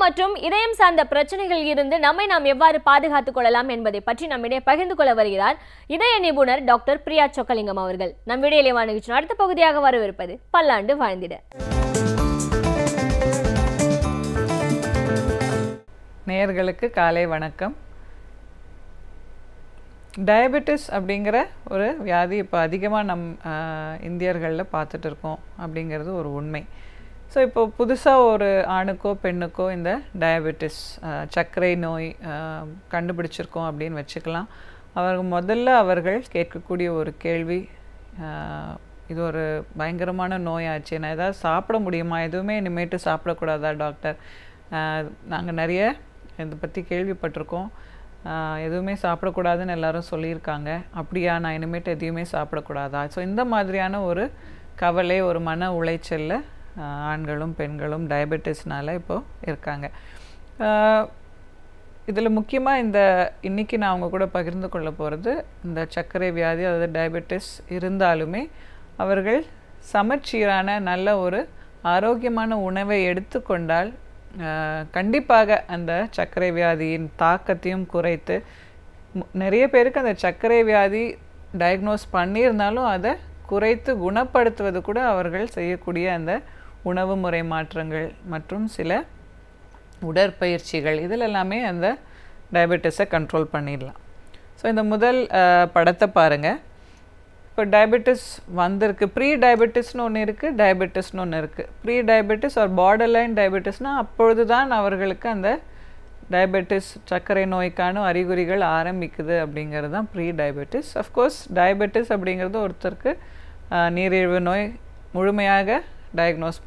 மற்றும் இதயம் சார்ந்த பிரச்சனைகள் இருந்து நம்மை நாம் எவ்வாறு பாதுகாத்துக் கொள்ளலாம் என்பதை பற்றி நம்மிடையே பகிர்ந்து கொள்ள வருகிறார் இதய நிபுணர் டாக்டர் பிரியா சொக்கலிங்கம் அவர்கள். நம் விடியலைவா நிகழ்ச்சியின் அடுத்த பகுதியாக வரவிருப்பது பல்லாண்டு வாழ்ந்திட. நேயர்களுக்கு காலை வணக்கம். டயபெட்டிஸ் அப்படிங்கிற ஒரு வியாதி இப்போ அதிகமாக இந்தியர்களில் பார்த்துட்டு இருக்கோம் அப்படிங்கிறது ஒரு உண்மை. ஸோ இப்போ புதுசாக ஒரு ஆணுக்கோ பெண்ணுக்கோ இந்த டயபெட்டிஸ் சர்க்கரை நோய் கண்டுபிடிச்சிருக்கோம் அப்படின்னு வச்சுக்கலாம். அவர்கள் கேட்கக்கூடிய ஒரு கேள்வி, இது ஒரு பயங்கரமான நோயாச்சு, நான் ஏதாவது சாப்பிட முடியுமா, எதுவுமே இனிமேட்டு சாப்பிடக்கூடாதா டாக்டர்? நாங்கள் நிறைய இதை பற்றி கேள்விப்பட்டிருக்கோம். எதுவுமே சாப்பிடக்கூடாதுன்னு எல்லாரும் சொல்லியிருக்காங்க. அப்படியா, நான் இனிமேட்டு எதையுமே சாப்பிடக்கூடாதா? ஸோ இந்த மாதிரியான ஒரு கவலை, ஒரு மன உளைச்சலில் ஆண்களும் பெண்களும் டயபெட்டிஸ்னால் இப்போது இருக்காங்க. இதில் முக்கியமாக இன்றைக்கி நான் அவங்க கூட பகிர்ந்து கொள்ள போகிறது, இந்த சர்க்கரை வியாதி அதாவது டயபெட்டிஸ் இருந்தாலுமே அவர்கள் சமச்சீரான நல்ல ஒரு ஆரோக்கியமான உணவை எடுத்துக்கொண்டால் கண்டிப்பாக அந்த சர்க்கரை வியாதியின் தாக்கத்தையும் குறைத்து, நிறைய பேருக்கு அந்த சர்க்கரை வியாதி டயக்னோஸ் பண்ணியிருந்தாலும் அதை குறைத்து குணப்படுத்துவது கூட அவர்கள் செய்யக்கூடிய அந்த உணவு முறை மாற்றங்கள் மற்றும் சில உடற்பயிற்சிகள் இதில் எல்லாமே அந்த டயபெட்டிஸை கண்ட்ரோல் பண்ணிடலாம். ஸோ இந்த முதல் படத்தை பாருங்கள். இப்போ டயபெட்டிஸ் வந்திருக்கு, ப்ரீ டயபெட்டிஸ்னு ஒன்று இருக்குது, டயபெட்டிஸ்னு ஒன்று இருக்குது. ப்ரீ டயபெட்டிஸ் ஒரு பார்டர் லைன் டயபெட்டிஸ்னால் அப்பொழுது தான் அவர்களுக்கு அந்த டயபெட்டிஸ் சர்க்கரை நோய்க்கான அறிகுறிகள் ஆரம்பிக்குது அப்படிங்கிறது தான் ப்ரீ டயபெட்டிஸ். அஃப்கோர்ஸ் டயபெட்டிஸ் அப்படிங்கிறது ஒருத்தருக்கு நீரிழிவு நோய் முழுமையாக டயக்னோஸ்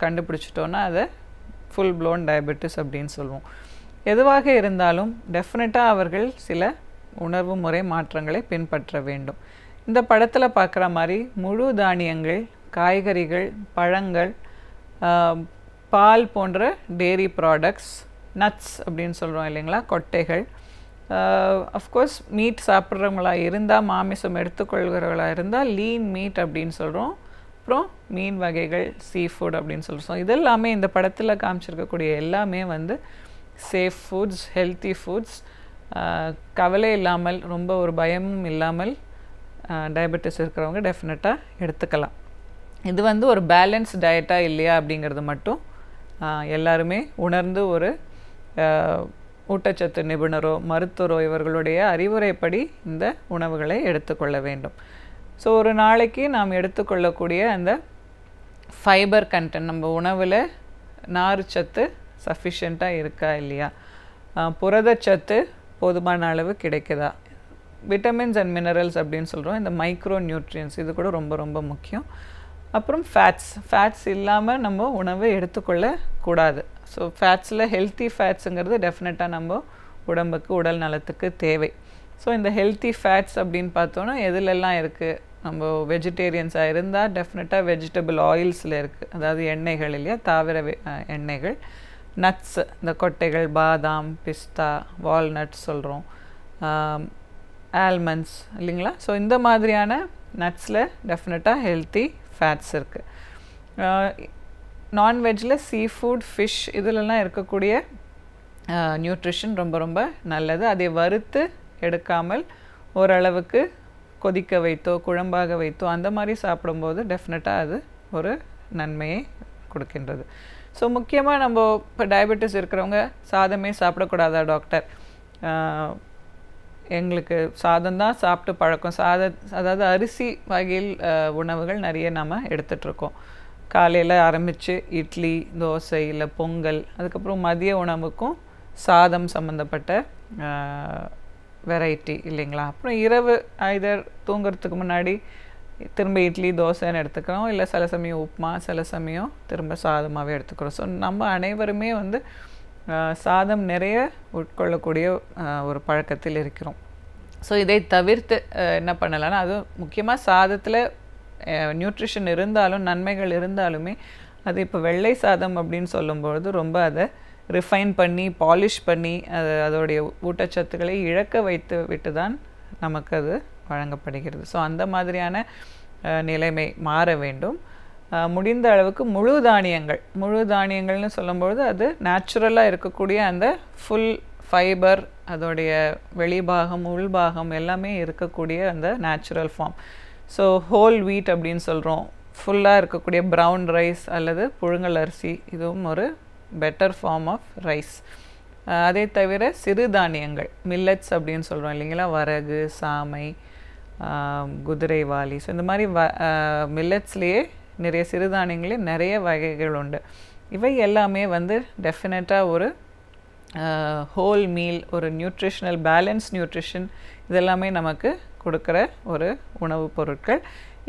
கண்டுபிடிச்சிட்டோன்னா அதை ஃபுல் ப்ளோன் டயபெட்டிஸ் அப்படின்னு சொல்லுவோம். எதுவாக இருந்தாலும் டெஃபினட்டாக அவர்கள் சில உணர்வு முறை மாற்றங்களை பின்பற்ற வேண்டும். இந்த படத்தில் பார்க்குற மாதிரி முழு தானியங்கள், காய்கறிகள், பழங்கள், பால் போன்ற டேரி ப்ராடக்ட்ஸ், நட்ஸ் அப்படின்னு சொல்கிறோம் இல்லைங்களா, கொட்டைகள், அஃப்கோர்ஸ் மீட் சாப்பிட்றவங்களாக இருந்தால், மாமிசம் எடுத்துக்கொள்கிறவர்களாக இருந்தால் லீன் மீட் அப்படின்னு சொல்கிறோம். அப்புறம் மீன் வகைகள், சீ ஃபுட் அப்படின்னு சொல்கிறோம். இதெல்லாமே இந்த படத்தில் காமிச்சிருக்கக்கூடிய எல்லாமே சேஃப் ஃபுட்ஸ், ஹெல்த்தி ஃபுட்ஸ், கவலை இல்லாமல், ரொம்ப ஒரு பயமும் இல்லாமல் டயபெட்டிஸ் இருக்கிறவங்க டெஃபினட்டாக எடுத்துக்கலாம். இது ஒரு பேலன்ஸ் டயட்டாக இல்லையா அப்படிங்கிறது மட்டும் எல்லாருமே உணர்ந்து ஒரு ஊட்டச்சத்து நிபுணரோ மருத்துவரோ இவர்களுடைய அறிவுரைப்படி இந்த உணவுகளை எடுத்துக்கொள்ள வேண்டும். ஸோ ஒரு நாளைக்கு நாம் எடுத்துக்கொள்ளக்கூடிய அந்த ஃபைபர் கண்டென்ட், நம்ம உணவில் நார்ச்சத்து சஃபிஷியண்ட்டாக இருக்கா இல்லையா, புரதச்சத்து போதுமான அளவு கிடைக்குதா, விட்டமின்ஸ் அண்ட் மினரல்ஸ் அப்படின்னு சொல்கிறோம், இந்த மைக்ரோ நியூட்ரியன்ஸ் இது கூட ரொம்ப ரொம்ப முக்கியம். அப்புறம் ஃபேட்ஸ் இல்லாமல் நம்ம உணவை எடுத்துக்கொள்ளக்கூடாது. ஸோ ஃபேட்ஸில் ஹெல்த்தி ஃபேட்ஸுங்கிறது டெஃபினட்டாக நம்ம உடம்புக்கு, உடல் நலத்துக்கு தேவை. ஸோ இந்த ஹெல்த்தி ஃபேட்ஸ் அப்படின்னு பார்த்தோன்னா எதுலெல்லாம் இருக்குது, நம்ம வெஜிடேரியன்ஸாக இருந்தால் டெஃபினட்டாக வெஜிடபிள் ஆயில்ஸில் இருக்குது, அதாவது எண்ணெய்கள் இல்லையா, தாவர எண்ணெய்கள், நட்ஸ், இந்த கொட்டைகள், பாதாம், பிஸ்தா, வால்நட்ஸ் சொல்கிறோம், ஆல்மண்ட்ஸ் இல்லைங்களா. ஸோ இந்த மாதிரியான நட்ஸில் டெஃபினட்டாக ஹெல்த்தி ஃபேட்ஸ் இருக்குது. நான்வெஜ்ஜில் சீ ஃபுட், ஃபிஷ் இதிலெல்லாம் இருக்கக்கூடிய நியூட்ரிஷன் ரொம்ப ரொம்ப நல்லது. அதை வறுத்து எடுக்காமல் ஓரளவுக்கு கொதிக்க வைத்தோ குழம்பாக வைத்தோ அந்த மாதிரி சாப்பிடும்போது டெஃபினட்டாக அது ஒரு நன்மையை கொடுக்கின்றது. ஸோ முக்கியமாக நம்ம இப்போ டயபெட்டிஸ் இருக்கிறவங்க சாதமே சாப்பிடக்கூடாதா டாக்டர், எங்களுக்கு சாதம் தான் சாப்பிட்டு பழக்கம், அதாவது அரிசி வகையில் உணவுகள் நிறைய நம்ம எடுத்துகிட்ருக்கோம். காலையில் ஆரம்பித்து இட்லி, தோசை இல்லை பொங்கல், அதுக்கப்புறம் மதிய உணவுக்கும் சாதம் சம்மந்தப்பட்ட வெரைட்டி இல்லைங்களா. அப்புறம் இரவு ஐதர் தூங்குறதுக்கு முன்னாடி திரும்ப இட்லி தோசைன்னு எடுத்துக்கிறோம், இல்லை சில சமயம் உப்புமா, சில சமயம் திரும்ப சாதமாகவே எடுத்துக்கிறோம். ஸோ நம்ம அனைவருமே சாதம் நிறைய உட்கொள்ளக்கூடிய ஒரு பழக்கத்தில் இருக்கிறோம். ஸோ இதை தவிர்த்து என்ன பண்ணலான்னா, அது முக்கியமாக சாதத்தில் நியூட்ரிஷன் இருந்தாலும் நன்மைகள் இருந்தாலுமே அது இப்போ வெள்ளை சாதம் அப்படின்னு சொல்லும்பொழுது ரொம்ப அதை ரிஃபைன் பண்ணி பாலிஷ் பண்ணி அதோடைய ஊட்டச்சத்துக்களை இழக்க வைத்து விட்டு தான் நமக்கு அது வழங்கப்படுகிறது. ஸோ அந்த மாதிரியான நிலைமை மாற வேண்டும். முடிந்த அளவுக்கு முழு தானியங்கள்னு சொல்லும்பொழுது அது நேச்சுரலாக இருக்கக்கூடிய அந்த ஃபுல் ஃபைபர், அதோடைய வெளிபாகம் உள்பாகம் எல்லாமே இருக்கக்கூடிய அந்த natural form. So whole wheat அப்படின்னு சொல்கிறோம். ஃபுல்லாக இருக்கக்கூடிய ப்ரௌன் ரைஸ் அல்லது புழுங்கல் அரிசி, இதுவும் ஒரு பெட்டர் ஃபார்ம் ஆஃப் ரைஸ். அதே தவிர சிறுதானியங்கள், மில்லட்ஸ் அப்படின்னு சொல்கிறோம் இல்லைங்களா, வரகு, சாமை, குதிரைவாலி. ஸோ இந்த மாதிரி மில்லட்ஸ்லேயே நிறைய சிறுதானியங்களே நிறைய வகைகள் உண்டு. இவை எல்லாமே வந்து டெஃபினட்டாக ஒரு ஹோல் மீல், ஒரு நியூட்ரிஷனல் பேலன்ஸ் நியூட்ரிஷன் இதெல்லாமே நமக்கு கொடுக்குற ஒரு உணவுப் பொருட்கள்.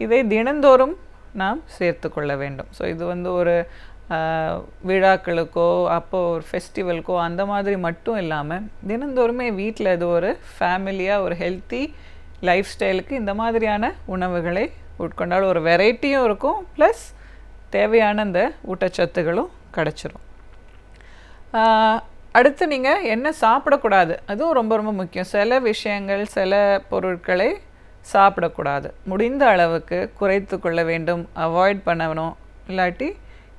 இதை தினந்தோறும் நாம் சேர்த்து கொள்ள வேண்டும். ஸோ இது வந்து ஒரு விழாக்களுக்கோ அப்போது ஒரு ஃபெஸ்டிவலுக்கோ அந்த மாதிரி மட்டும் இல்லாமல் தினந்தோறுமே வீட்டில் இது ஒரு ஃபேமிலியாக ஒரு ஹெல்த்தி லைஃப் ஸ்டைலுக்கு இந்த மாதிரியான உணவுகளை உட்கொண்டால் ஒரு வெரைட்டியும் இருக்கும், ப்ளஸ் தேவையான இந்த ஊட்டச்சத்துகளும் கிடச்சிரும். அடுத்து நீங்கள் என்ன சாப்பிடக்கூடாது, அதுவும் ரொம்ப ரொம்ப முக்கியம். சில விஷயங்கள், சில பொருட்களை சாப்பிடக்கூடாது. முடிந்த அளவுக்கு குறைத்து கொள்ள வேண்டும், அவாய்ட் பண்ணணும். இல்லாட்டி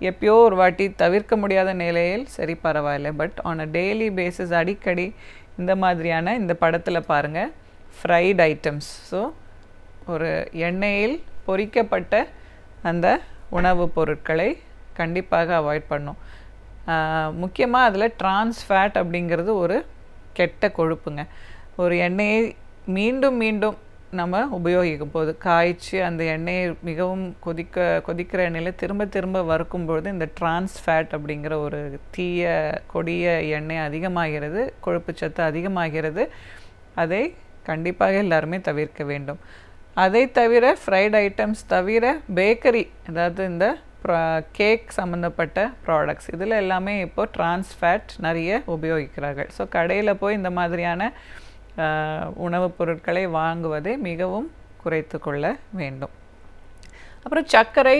எப்பயோ ஒரு வாட்டி தவிர்க்க முடியாத நிலையில் சரி பரவாயில்லை, but on a daily basis அடிக்கடி இந்த மாதிரியான இந்த படத்தில் பாருங்கள் ஃப்ரைட் ஐட்டம்ஸ், ஸோ ஒரு எண்ணெயில் பொரிக்கப்பட்ட அந்த உணவுப் பொருட்களை கண்டிப்பாக அவாய்ட் பண்ணும். முக்கியமாக அதில் ட்ரான்ஸ் ஃபேட் அப்படிங்கிறது ஒரு கெட்ட கொழுப்புங்க. ஒரு எண்ணெயை மீண்டும் மீண்டும் நம்ம உபயோகிக்கும் போது காய்ச்சி அந்த எண்ணெயை மிகவும் கொதிக்கிற எண்ணெயில் திரும்ப திரும்ப வறுக்கும்பொழுது இந்த ட்ரான்ஸ் ஃபேட் அப்படிங்கிற ஒரு கொடிய எண்ணெய் அதிகமாகிறது, கொழுப்பு சத்து அதிகமாகிறது. அதை கண்டிப்பாக எல்லாருமே தவிர்க்க வேண்டும். அதை தவிர ஃப்ரைட் ஐட்டம்ஸ் தவிர பேக்கரி, அதாவது இந்த கேக் சம்மந்தப்பட்ட ப்ராடக்ட்ஸ், இதில் எல்லாமே இப்போது ட்ரான்ஸ் ஃபேட் நிறைய உபயோகிக்கிறார்கள். ஸோ கடையில் போய் இந்த மாதிரியான உணவுப் பொருட்களை வாங்குவதை மிகவும் குறைத்து கொள்ள வேண்டும். அப்புறம் சர்க்கரை,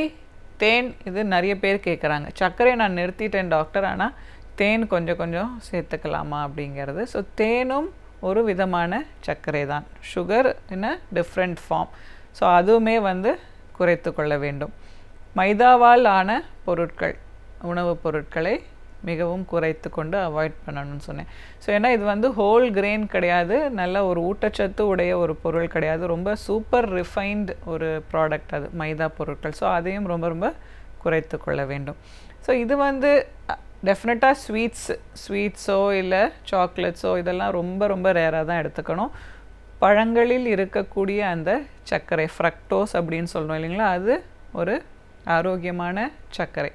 தேன், இது நிறைய பேர் கேட்குறாங்க. சர்க்கரை நான் நிறுத்திட்டேன் டாக்டர், ஆனால் தேன் கொஞ்சம் கொஞ்சம் சேர்த்துக்கலாமா அப்படிங்கிறது. ஸோ தேனும் ஒரு விதமான சர்க்கரை தான், sugar in a different form. So அதுவுமே வந்து குறைத்து கொள்ள வேண்டும். மைதாவால் ஆன பொருட்கள், உணவுப் பொருட்களை மிகவும் குறைத்து கொண்டு அவாய்ட் பண்ணணும்னு சொன்னேன். ஸோ ஏன்னா இது வந்து ஹோல் கிரெயின் கிடையாது, நல்ல ஒரு ஊட்டச்சத்து உடைய ஒரு பொருள் கிடையாது, ரொம்ப சூப்பர் ரிஃபைன்டு ஒரு ப்ராடக்ட் அது மைதா பொருட்கள். ஸோ அதையும் ரொம்ப ரொம்ப குறைத்து கொள்ள வேண்டும். ஸோ இது வந்து டெஃபினட்டாக ஸ்வீட்ஸோ இல்லை சாக்லேட்ஸோ இதெல்லாம் ரொம்ப ரொம்ப ரேராக தான் எடுத்துக்கணும். பழங்களில் இருக்கக்கூடிய அந்த சர்க்கரை, ஃப்ரக்டோஸ் அப்படின்னு சொல்கிறோம் இல்லைங்களா, அது ஒரு ஆரோக்கியமான சர்க்கரை.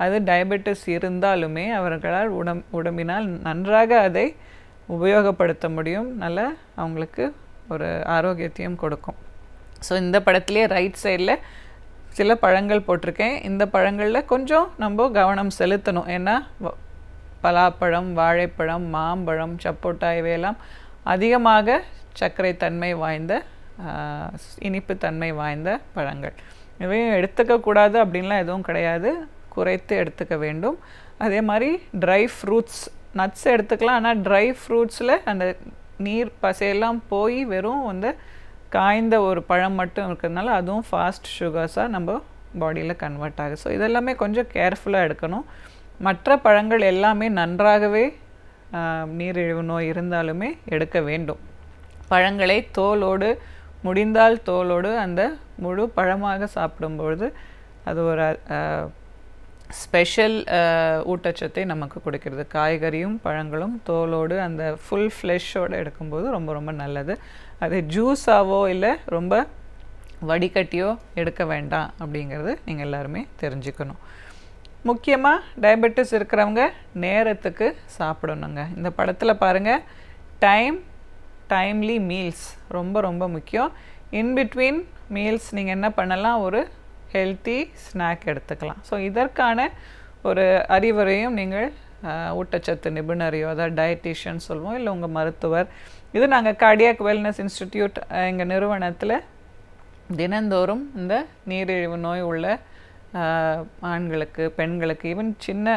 அது டயபெட்டிஸ் இருந்தாலுமே அவர்களால் உடம்பினால் நன்றாக அதை உபயோகப்படுத்த முடியும், நல்ல அவங்களுக்கு ஒரு ஆரோக்கியத்தையும் கொடுக்கும். ஸோ இந்த படத்துலேயே ரைட் சைடில் சில பழங்கள் போட்டிருக்கேன். இந்த பழங்களில் கொஞ்சம் நம்ம கவனம் செலுத்தணும். ஏன்னா பலாப்பழம், வாழைப்பழம், மாம்பழம், சப்போட்டா இவையெல்லாம் அதிகமாக சர்க்கரை தன்மை வாய்ந்த, இனிப்பு தன்மை வாய்ந்த பழங்கள். இவையும் எடுத்துக்கக்கூடாது அப்படின்லாம் எதுவும் கிடையாது, குறைத்து எடுத்துக்க வேண்டும். அதே மாதிரி ட்ரை ஃப்ரூட்ஸ், நட்ஸ் எடுத்துக்கலாம், ஆனால் ட்ரை ஃப்ரூட்ஸில் அந்த நீர் பசையெல்லாம் போய் வெறும் வந்து காய்ந்த ஒரு பழம் மட்டும் இருக்கிறதுனால அதுவும் ஃபாஸ்ட் சுகர்ஸாக நம்ம பாடியில் கன்வெர்ட் ஆகுது. ஸோ இதெல்லாமே கொஞ்சம் கேர்ஃபுல்லாக எடுக்கணும். மற்ற பழங்கள் எல்லாமே நன்றாகவே நீரிழிவு நோய் இருந்தாலுமே எடுக்க வேண்டும். பழங்களை தோலோடு, முடிந்தால் தோலோடு அந்த முழு பழமாக சாப்பிடும்பொழுது அது ஒரு ஸ்பெஷல் ஊட்டச்சத்தை நமக்கு கொடுக்கிறது. காய்கறியும் பழங்களும் தோலோடு அந்த ஃபுல் ஃப்ளெஷ்ஷோடு எடுக்கும்போது ரொம்ப ரொம்ப நல்லது. அது ஜூஸாவோ இல்லை ரொம்ப வடிகட்டியோ எடுக்க வேண்டாம் அப்படிங்கிறது நீங்கள் எல்லாருமே தெரிஞ்சுக்கணும். முக்கியமாக டயபெட்டிஸ் இருக்கிறவங்க நேரத்துக்கு சாப்பிடணுங்க. இந்த படத்தில் பாருங்கள், டைம்லி மீல்ஸ் ரொம்ப ரொம்ப முக்கியம். இன்பிட்வீன் மீல்ஸ் நீங்கள் என்ன பண்ணலாம், ஒரு ஹெல்த்தி ஸ்நாக் எடுத்துக்கலாம். ஸோ இதற்கான ஒரு அறிவுரையும் நீங்கள் ஊட்டச்சத்து நிபுணரையோ, அதாவது டயட்டீஷியன் சொல்லுவோம், இல்லை உங்கள் மருத்துவர், இது நாங்கள் கார்டியாக் வெல்னஸ் இன்ஸ்டிடியூட் எங்கள் நிறுவனத்தில் தினந்தோறும் இந்த நீரிழிவு நோய் உள்ள ஆண்களுக்கு, பெண்களுக்கு, ஈவன் சின்ன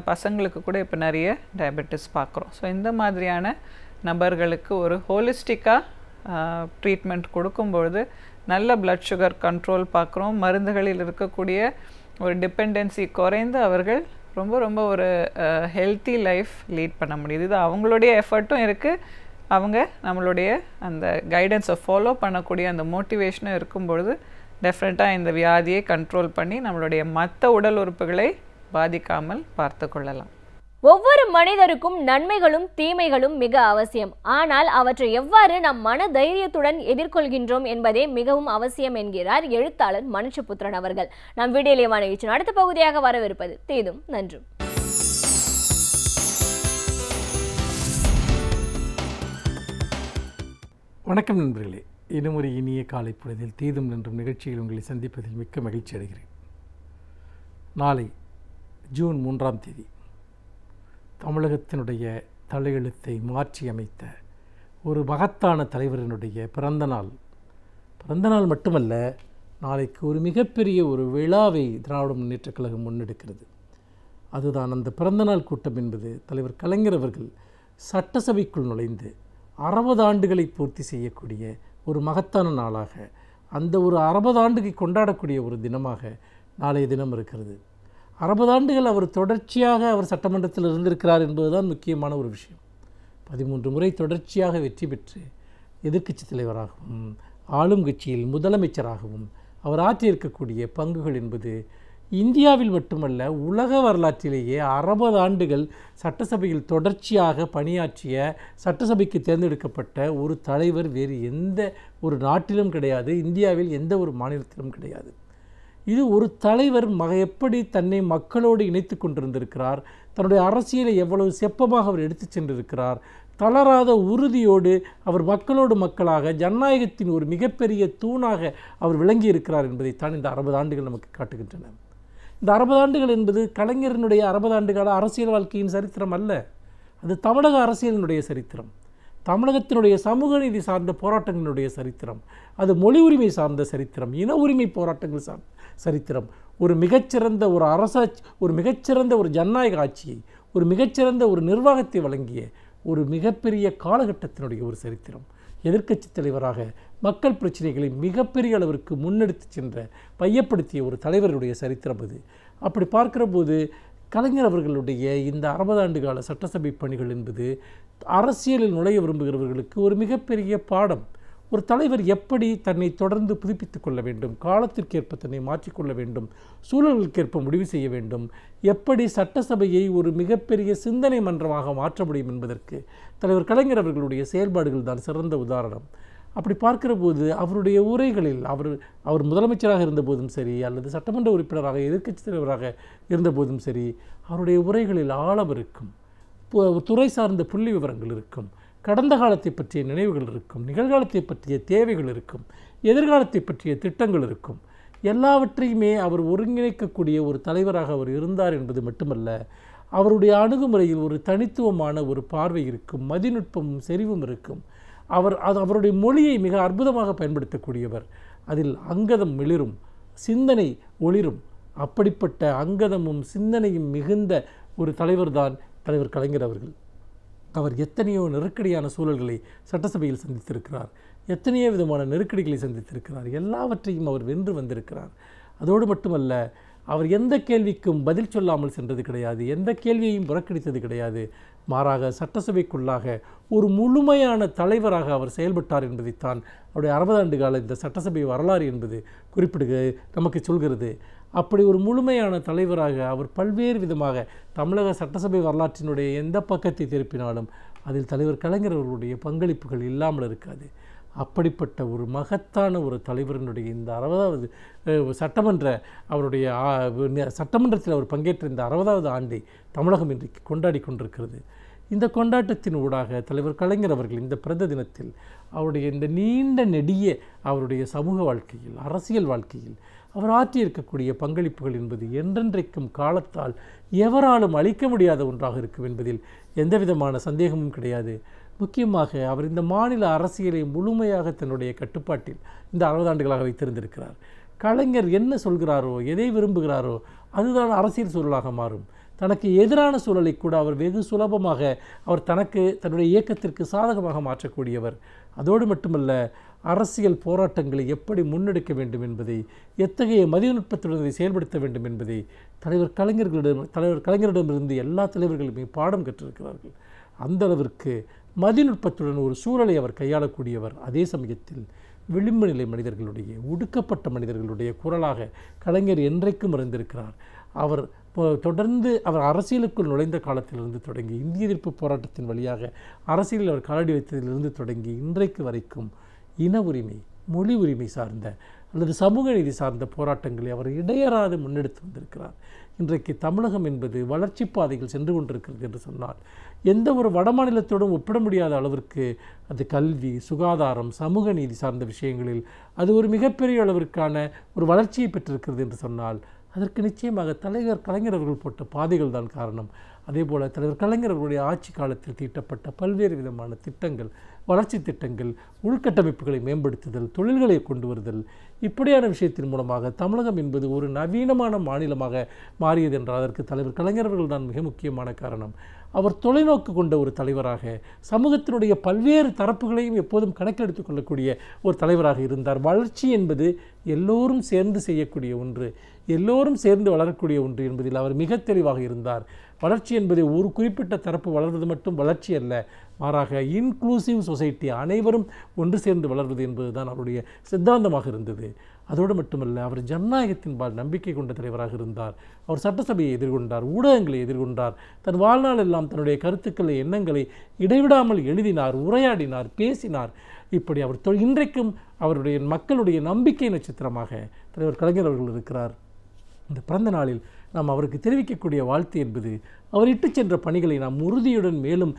பசங்களுக்கு கூட இப்போ நிறைய டயபெட்டிஸ் பார்க்குறோம். ஸோ இந்த மாதிரியான நபர்களுக்கு ஒரு ஹோலிஸ்டிக்காக ட்ரீட்மெண்ட் கொடுக்கும்பொழுது நல்ல blood sugar கண்ட்ரோல் பார்க்குறோம். மருந்துகளில் இருக்கக்கூடிய ஒரு டிபெண்டன்சி குறைந்து அவர்கள் ரொம்ப ரொம்ப ஒரு ஹெல்த்தி லைஃப் லீட் பண்ண முடியுது. இது அவங்களுடைய எஃபர்ட்டும் இருக்குது, அவங்க நம்மளுடைய அந்த கைடன்ஸை ஃபாலோ பண்ணக்கூடிய அந்த மோட்டிவேஷனும் இருக்கும்பொழுது டெஃபினட்டாக இந்த வியாதியை கண்ட்ரோல் பண்ணி நம்மளுடைய மற்ற உடல் உறுப்புகளை பாதிக்காமல் பார்த்து கொள்ளலாம். ஒவ்வொரு மனிதருக்கும் நன்மைகளும் தீமைகளும் மிக அவசியம். ஆனால் அவற்றை எவ்வாறு நம் மன தைரியத்துடன் எதிர்கொள்கின்றோம் என்பதே மிகவும் அவசியம் என்கிறார் எழுத்தாளர் மனுஷபுத்திரன் அவர்கள். நம் வீடியோலேயே நிகழ்ச்சியின் அடுத்த பகுதியாக வரவிருப்பது தீதும் நன்றும். வணக்கம் நண்பர்களே, இன்னும் ஒரு இனிய காலை பொழுதில் தீதும் நன்றும் நிகழ்ச்சியில் உங்களை சந்திப்பதில் மிக்க மகிழ்ச்சி அடைகிறேன். நாளை ஜூன் 3ஆம் தேதி தமிழகத்தினுடைய தலையெழுத்தை மாற்றி அமைத்த ஒரு மகத்தான தலைவரினுடைய பிறந்த நாள் மட்டுமல்ல, நாளைக்கு ஒரு மிகப்பெரிய ஒரு விழாவை திராவிட முன்னேற்றக் கழகம் முன்னெடுக்கிறது. அதுதான் அந்த பிறந்தநாள் கூட்டம் என்பது தலைவர் கலைஞர் அவர்கள் சட்டசபைக்குள் நுழைந்து 60 ஆண்டுகளை பூர்த்தி செய்யக்கூடிய ஒரு மகத்தான நாளாக, அந்த ஒரு 60 ஆண்டுகளை கொண்டாடக்கூடிய ஒரு தினமாக நாளைய தினம் இருக்கிறது. 60 ஆண்டுகள் அவர் தொடர்ச்சியாக அவர் சட்டமன்றத்தில் இருந்திருக்கிறார் என்பதுதான் முக்கியமான ஒரு விஷயம். 13 முறை தொடர்ச்சியாக வெற்றி பெற்று எதிர்க்கட்சி தலைவராகவும் ஆளும் கட்சியில் முதலமைச்சராகவும் அவர் ஆற்றியிருக்கக்கூடிய பங்குகள் என்பது இந்தியாவில் மட்டுமல்ல உலக வரலாற்றிலேயே 60 ஆண்டுகள் சட்டசபையில் தொடர்ச்சியாக பணியாற்றிய சட்டசபைக்கு தேர்ந்தெடுக்கப்பட்ட ஒரு தலைவர் வேறு எந்த ஒரு நாட்டிலும் கிடையாது, இந்தியாவில் எந்த ஒரு மாநிலத்திலும் கிடையாது. இது ஒரு தலைவர் எப்படி தன்னை மக்களோடு இணைத்து கொண்டிருந்திருக்கிறார், தன்னுடைய அரசியலை எவ்வளவு செப்பமாக அவர் எடுத்து சென்றிருக்கிறார், தளராத உறுதியோடு அவர் மக்களோடு மக்களாக ஜனநாயகத்தின் ஒரு மிகப்பெரிய தூணாக அவர் விளங்கியிருக்கிறார் என்பதைத்தான் இந்த 60 ஆண்டுகள் நமக்கு காட்டுகின்றன. இந்த 60 ஆண்டுகள் என்பது கலைஞரினுடைய 60 ஆண்டுகால அரசியல் வாழ்க்கையின் சரித்திரம் அல்ல, அது தமிழக அரசியலினுடைய சரித்திரம், தமிழகத்தினுடைய சமூக நீதி சார்ந்த போராட்டங்களினுடைய சரித்திரம், அது மொழி உரிமை சார்ந்த சரித்திரம், இன உரிமை போராட்டங்கள் சார்ந்த சரித்திரம், ஒரு மிகச்சிறந்த ஒரு மிகச்சிறந்த ஒரு ஜனநாயக ஆட்சியை, ஒரு மிகச்சிறந்த ஒரு நிர்வாகத்தை வழங்கிய ஒரு மிகப்பெரிய காலகட்டத்தினுடைய ஒரு சரித்திரம். எதிர்க்கட்சி தலைவராக மக்கள் பிரச்சனைகளை மிகப்பெரிய அளவிற்கு முன்னெடுத்து சென்ற மையப்படுத்திய ஒரு தலைவருடைய சரித்திரம் அது. அப்படி பார்க்கிற போது கலைஞர் அவர்களுடைய இந்த 60 ஆண்டு கால சட்டசபை பணிகள் என்பது அரசியலில் நுழைய விரும்புகிறவர்களுக்கு ஒரு மிகப்பெரிய பாடம். ஒரு தலைவர் எப்படி தன்னை தொடர்ந்து புதுப்பித்துக் கொள்ள வேண்டும், காலத்திற்கேற்ப தன்னை மாற்றிக்கொள்ள வேண்டும், சூழலுக்கேற்ப முடிவு செய்ய வேண்டும், எப்படி சட்டசபையை ஒரு மிகப்பெரிய சிந்தனை மன்றமாக மாற்ற முடியும் என்பதற்கு தலைவர் கலைஞர் அவர்களுடைய செயல்பாடுகள் தான் சிறந்த உதாரணம். அப்படி பார்க்கிற போது அவருடைய உரைகளில் அவர் முதலமைச்சராக இருந்தபோதும் சரி, அல்லது சட்டமன்ற உறுப்பினராக எதிர்க்கட்சி தலைவராக இருந்தபோதும் சரி, அவருடைய உரைகளில் ஆழம் இருக்கும், துறை சார்ந்த புள்ளி விவரங்கள் இருக்கும், கடந்த காலத்தை பற்றிய நினைவுகள் இருக்கும், நிகழ்காலத்தை பற்றிய தேவைகள் இருக்கும், எதிர்காலத்தை பற்றிய திட்டங்கள் இருக்கும். எல்லாவற்றையுமே அவர் ஒருங்கிணைக்கக்கூடிய ஒரு தலைவராக அவர் இருந்தார் என்பது மட்டுமல்ல, அவருடைய அணுகுமுறையில் ஒரு தனித்துவமான ஒரு பார்வை இருக்கும், மதிநுட்பமும் செறிவும் இருக்கும். அவருடைய மொழியை மிக அற்புதமாக பயன்படுத்தக்கூடியவர். அதில் அங்கதம் மிளிரும், சிந்தனை ஒளிரும். அப்படிப்பட்ட அங்கதமும் சிந்தனையும் மிகுந்த ஒரு தலைவர்தான் தலைவர் கலைஞர் அவர்கள். அவர் எத்தனையோ நெருக்கடியான சூழல்களை சட்டசபையில் சந்தித்திருக்கிறார், எத்தனையோ விதமான நெருக்கடிகளை சந்தித்திருக்கிறார், எல்லாவற்றையும் அவர் வென்று வந்திருக்கிறார். அதோடு மட்டுமல்ல, அவர் எந்த கேள்விக்கும் பதில் சொல்லாமல் சென்றது கிடையாது, எந்த கேள்வியையும் புறக்கணித்தது கிடையாது. மாறாக சட்டசபைக்குள்ளாக ஒரு முழுமையான தலைவராக அவர் செயல்பட்டார் என்பதைத்தான் அவருடைய 60 ஆண்டு கால இந்த சட்டசபை வரலாறு என்பது நமக்கு சொல்கிறது. அப்படி ஒரு முழுமையான தலைவராக அவர் பல்வேறு விதமாக தமிழக சட்டசபை வரலாற்றினுடைய எந்த பக்கத்தை திருப்பினாலும் அதில் தலைவர் கலைஞர் அவர்களுடைய பங்களிப்புகள் இல்லாமல் இருக்காது. அப்படிப்பட்ட ஒரு மகத்தான ஒரு தலைவரினுடைய இந்த 60வது சட்டமன்றத்தில் அவர் பங்கேற்ற இந்த 60வது ஆண்டை தமிழகம் இன்றைக்கு கொண்டாடி கொண்டிருக்கிறது. இந்த கொண்டாட்டத்தின் ஊடாக தலைவர் கலைஞர் அவர்கள் இந்த பிறந்த தினத்தில் அவருடைய இந்த நீண்ட நெடிய அவருடைய சமூக வாழ்க்கையில், அரசியல் வாழ்க்கையில் அவர் ஆற்றியிருக்கக்கூடிய பங்களிப்புகள் என்பது என்றென்றைக்கும் காலத்தால் எவராலும் அளிக்க முடியாத ஒன்றாக இருக்கும் என்பதில் எந்தவிதமான சந்தேகமும் கிடையாது. முக்கியமாக அவர் இந்த மாநில அரசியலை முழுமையாக தன்னுடைய கட்டுப்பாட்டில் இந்த 60 ஆண்டுகளாக வைத்திருந்திருக்கிறார். கலைஞர் என்ன சொல்கிறாரோ, எதை விரும்புகிறாரோ அதுதான் அரசியல் சூழலாக மாறும். தனக்கு எதிரான சூழலை கூட அவர் வெகு சுலபமாக அவர் தன்னுடைய இயக்கத்திற்கு சாதகமாக மாற்றக்கூடியவர். அதோடு மட்டுமல்ல, அரசியல் போராட்டங்களை எப்படி முன்னெடுக்க வேண்டும் என்பதை, எத்தகைய மதிநுட்பத்துடன் அதை செயல்படுத்த வேண்டும் என்பதை தலைவர் கலைஞரிடமிருந்து எல்லா தலைவர்களுமே பாடம் கற்றிருக்கிறார்கள். அந்த அளவிற்கு மதிநுட்பத்துடன் ஒரு சூழலை அவர் கையாளக்கூடியவர். அதே சமயத்தில் விளிம்பு நிலை மனிதர்களுடைய, ஒடுக்கப்பட்ட மனிதர்களுடைய குரலாக கலைஞர் என்றைக்கும் இருந்திருக்கிறார். அவர் தொடர்ந்து அவர் அரசியலுக்குள் நுழைந்த காலத்திலிருந்து தொடங்கி, இந்திய எதிர்ப்பு போராட்டத்தின் வழியாக அரசியலில் அவர் காலடி வைத்ததிலிருந்து தொடங்கி இன்றைக்கு வரைக்கும் இன உரிமை, மொழி உரிமை சார்ந்த அல்லது சமூக நீதி சார்ந்த போராட்டங்களை அவர் இடையறாது முன்னெடுத்து வந்திருக்கிறார். இன்றைக்கு தமிழகம் என்பது வளர்ச்சி பாதைகள் சென்று கொண்டிருக்கிறது என்று சொன்னால் எந்த ஒரு வடமாநிலத்தோடும் ஒப்பிட முடியாத அளவிற்கு அது கல்வி, சுகாதாரம், சமூக நீதி சார்ந்த விஷயங்களில் அது ஒரு மிகப்பெரிய அளவிற்கான ஒரு வளர்ச்சியை பெற்றிருக்கிறது என்று சொன்னால் அதற்கு நிச்சயமாக தலைவர் கலைஞர் அவர்கள் போட்ட பாதைகள் தான் காரணம். அதே போல் தலைவர் கலைஞர் அவர்களுடைய ஆட்சி காலத்தில் தீட்டப்பட்ட பல்வேறு விதமான திட்டங்கள், வளர்ச்சி திட்டங்கள், உள்கட்டமைப்புகளை மேம்படுத்துதல், தொழில்களை கொண்டு வருதல், இப்படியான விஷயத்தின் மூலமாக தமிழகம் என்பது ஒரு நவீனமான மாநிலமாக மாறியது என்றால் அதற்கு தலைவர் கலைஞர் அவர்கள் தான் மிக முக்கியமான காரணம். அவர் தொலைநோக்கு கொண்ட ஒரு தலைவராக, சமூகத்தினுடைய பல்வேறு தரப்புகளையும் எப்போதும் கணக்கில் கொள்ளக்கூடிய ஒரு தலைவராக இருந்தார். வளர்ச்சி என்பது எல்லோரும் சேர்ந்து செய்யக்கூடிய ஒன்று, எல்லோரும் சேர்ந்து வளரக்கூடிய ஒன்று என்பதில் அவர் மிக தெளிவாக இருந்தார். வளர்ச்சி என்பது ஒரு குறிப்பிட்ட தரப்பு வளர்வது மட்டும் வளர்ச்சி அல்ல, மாறாக இன்க்ளூசிவ் சொசைட்டி, அனைவரும் ஒன்று சேர்ந்து வளர்வது என்பது தான் அவருடைய சித்தாந்தமாக இருந்தது. அதோடு மட்டுமல்ல, அவர் ஜனநாயகத்தின்பால் நம்பிக்கை கொண்ட தலைவராக இருந்தார். அவர் சட்டசபையை எதிர்கொண்டார், ஊடகங்களை எதிர்கொண்டார். தன் வாழ்நாள் எல்லாம் தன்னுடைய கருத்துக்களை, எண்ணங்களை இடைவிடாமல் எழுதினார், உரையாடினார், பேசினார். இப்படி அவர் இன்றைக்கும் அவருடைய மக்களுடைய நம்பிக்கை நட்சத்திரமாக தலைவர் கலைஞர் அவர்கள் இருக்கிறார். இந்த பிறந்த நாளில் நாம் அவருக்கு தெரிவிக்கக்கூடிய வாழ்த்து என்பது அவர் இட்டு சென்ற பணிகளை நாம் உறுதியுடன் மேலும்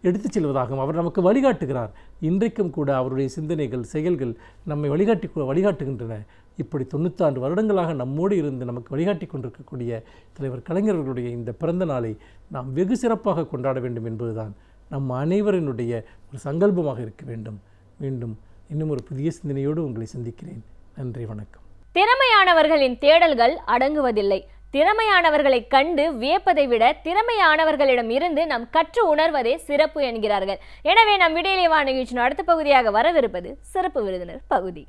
எடுத்துச் செல்வதாகவும் அவர் நமக்கு வழிகாட்டுகிறார். இன்றைக்கும் கூட அவருடைய சிந்தனைகள், செயல்கள் நம்மை வழிகாட்டுகின்றன. இப்படி 96 வருடங்களாக நம்மோடு இருந்து நமக்கு வழிகாட்டி கொண்டிருக்கக்கூடிய தலைவர் கலைஞர் அவர்களுடைய இந்த பிறந்த நாளை நாம் வெகு சிறப்பாக கொண்டாட வேண்டும் என்பதுதான் நம் அனைவரினுடைய ஒரு சங்கல்பமாக இருக்க வேண்டும். மீண்டும் இன்னும் ஒரு புதிய சிந்தனையோடு உங்களை சந்திக்கிறேன். நன்றி, வணக்கம். திறமையானவர்களின் தேடல்கள் அடங்குவதில்லை. திறமையானவர்களை கண்டு வியப்பதை விட திறமையானவர்களிடம் இருந்து நாம் கற்று உணர்வதே சிறப்பு என்கிறார்கள். எனவே நம் விடியலே வா நிகழ்ச்சியின் அடுத்த பகுதியாக வரவிருப்பது சிறப்பு விருந்தினர் பகுதி.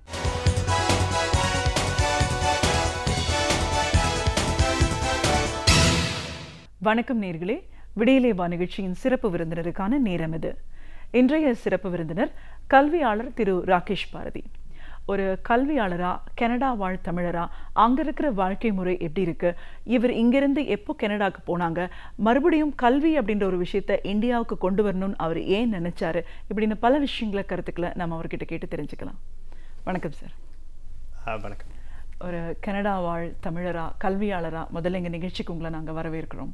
வணக்கம் நேயர்களே, விடியலே வா நிகழ்ச்சியின் சிறப்பு விருந்தினருக்கான நேரம் இது. இன்றைய சிறப்பு விருந்தினர் கல்வியாளர் திரு ராகேஷ் பாரதி. ஒரு கல்வியாளரா, கனடா வாழ் தமிழரா, அங்கே இருக்கிற வாழ்க்கை முறை எப்படி இருக்கு, இவர் இங்கிருந்து எப்போ கனடாவுக்கு போனாங்க, மறுபடியும் கல்வி அப்படின்ற ஒரு விஷயத்த இந்தியாவுக்கு கொண்டு வரணும்னு அவர் ஏன் நினைச்சாரு, இப்படின்னு பல விஷயங்களை, கருத்துக்களை நம்ம அவர்கிட்ட கேட்டு தெரிஞ்சுக்கலாம். வணக்கம் சார். வணக்கம். ஒரு கனடா வாழ் தமிழரா, கல்வியாளரா, முதல்ல எங்கள் நிகழ்ச்சிக்கு உங்களை நாங்கள் வரவேற்கிறோம்.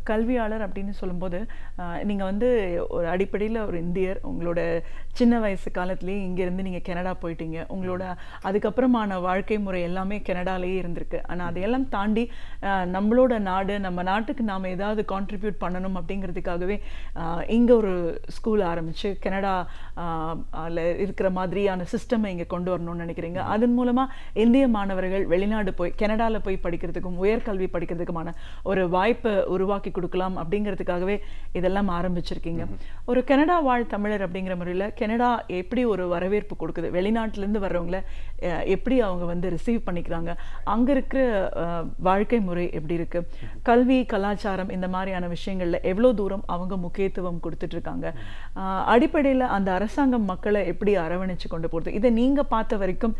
கல்வியாளர் அப்படின்னு சொல்லும்போது நீங்கள் ஒரு அடிப்படையில் ஒரு இந்தியர், உங்களோட சின்ன வயசு காலத்துலேயே இங்கேருந்து நீங்கள் கனடா போயிட்டீங்க. உங்களோட அதுக்கப்புறமான வாழ்க்கை முறை எல்லாமே கனடாலேயே இருந்திருக்கு. ஆனால் அதையெல்லாம் தாண்டி நம்மளோட நாடு, நம்ம நாட்டுக்கு நாம் ஏதாவது கான்ட்ரிபியூட் பண்ணணும் அப்படிங்கிறதுக்காகவே இங்கே ஒரு ஸ்கூல் ஆரம்பித்து கனடாவில் இருக்கிற மாதிரியான சிஸ்டமை இங்கே கொண்டு வரணும்னு நினைக்கிறீங்க. அதன் மூலமாக இந்திய மாணவர்கள் வெளிநாடு போய் கனடாவில் போய் படிக்கிறதுக்கும் உயர்கல்வி படிக்கிறதுக்குமான ஒரு வாய்ப்பை உருவாக்கி கொடுக்கலாம் அப்படிங்கிறதுக்காகவே இதெல்லாம் ஆரம்பிச்சிருக்கீங்க. ஒரு கனடா வாழ் தமிழர் அப்படிங்கிற முறையில் கனடா எப்படி ஒரு வரவேற்பு கொடுக்குது, வெளிநாட்டிலேருந்து வர்றவங்களை எப்படி அவங்க ரிசீவ் பண்ணிக்கிறாங்க, அங்கே இருக்கிற வாழ்க்கை முறை எப்படி இருக்கு, கல்வி, கலாச்சாரம், இந்த மாதிரியான விஷயங்கள்ல எவ்வளோ தூரம் அவங்க முக்கியத்துவம் கொடுத்துட்டு இருக்காங்க, அடிப்படையில் அந்த அரசாங்கம் மக்களை எப்படி அரவணைச்சு கொண்டு போகிறது, இதை நீங்க பார்த்த வரைக்கும்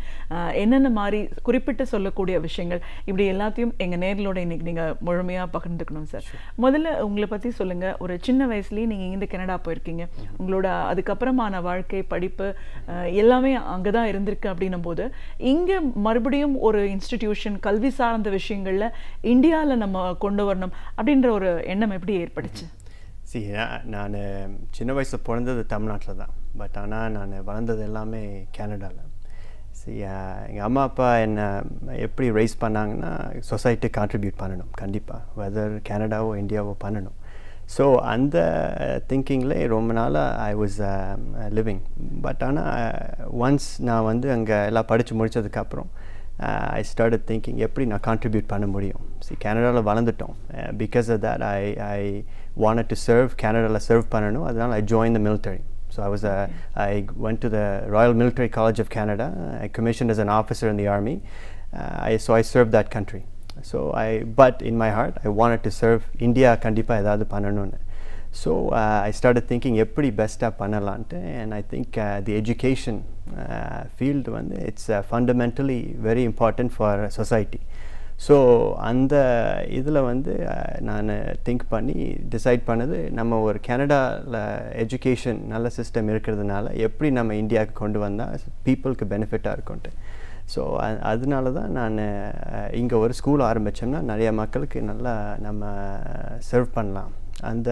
என்னென்ன மாதிரி குறிப்பிட்டு சொல்லக்கூடிய விஷயங்கள், இப்படி எல்லாத்தையும் எங்க நேர்களோட இன்னைக்கு நீங்க முழுமையா பகிர்ந்துக்கணும் சார். முதல்ல உங்களை பத்தி சொல்லுங்க. ஒரு சின்ன வயசுலயே நீங்க இங்க கனடா போயிருக்கீங்க, உங்களோட அதுக்கப்புறமான வாழ்க்கை, படிப்பு எல்லாமே அங்கதான் இருந்திருக்கு. அப்படின்னும் போது இங்க மறுபடியும் ஒரு இன்ஸ்டிடியூஷன், கல்வி சார்ந்த விஷயங்கள்ல இந்தியால நம்ம கொண்டு வரணும் அப்படின்ற ஒரு எண்ணம் எப்படி ஏற்பட்டுச்சு? நான் சின்ன வயசில் பிறந்தது தமிழ்நாட்டில் தான். பட் ஆனால் நான் வளர்ந்தது எல்லாமே கனடாவில். எங்கள் அம்மா அப்பா என்னை எப்படி ரைஸ் பண்ணாங்கன்னா, சொசைட்டி கான்ட்ரிபியூட் பண்ணணும் கண்டிப்பாக, வெதர் கனடாவோ இந்தியாவோ பண்ணணும். ஸோ அந்த திங்கிங்கில் ரொம்ப நாளாக ஐ வாஸ் லிவிங். பட் ஆனால் ஒன்ஸ் நான் அங்கே எல்லாம் படித்து முடித்ததுக்கப்புறம் I started thinking எப்படி நான் contribute பண்ண முடியும். See, Canadaல வளர்ந்துட்டோம். Because of that, I wanted to serve, Canadaல serve பண்ணணும். அதனால I joined the military. So I went to the Royal Military College of Canada. I commissioned as an officer in the army. So I served that country. But in my heart, I wanted to serve India. கண்டிப்பா ஏதாவது பண்ணணும்னு. So I started thinking எப்படி பெஸ்ட்டாக பண்ணலான்ட்டு, and I think the education field வந்து it's fundamentally very important for society. So அந்த இதில் வந்து நான் திங்க் பண்ணி டிசைட் பண்ணது, நம்ம ஒரு கனடாவில் எஜுகேஷன் நல்ல சிஸ்டம் இருக்கிறதுனால எப்படி நம்ம இந்தியாவுக்கு கொண்டு வந்தால் பீப்புளுக்கு பெனிஃபிட்டாக இருக்கும்ட்டு. ஸோ அதனால தான் நான் இங்கே ஒரு ஸ்கூல் ஆரம்பித்தோம்னா நிறைய மக்களுக்கு நல்லா நம்ம சர்வ் பண்ணலாம், அந்த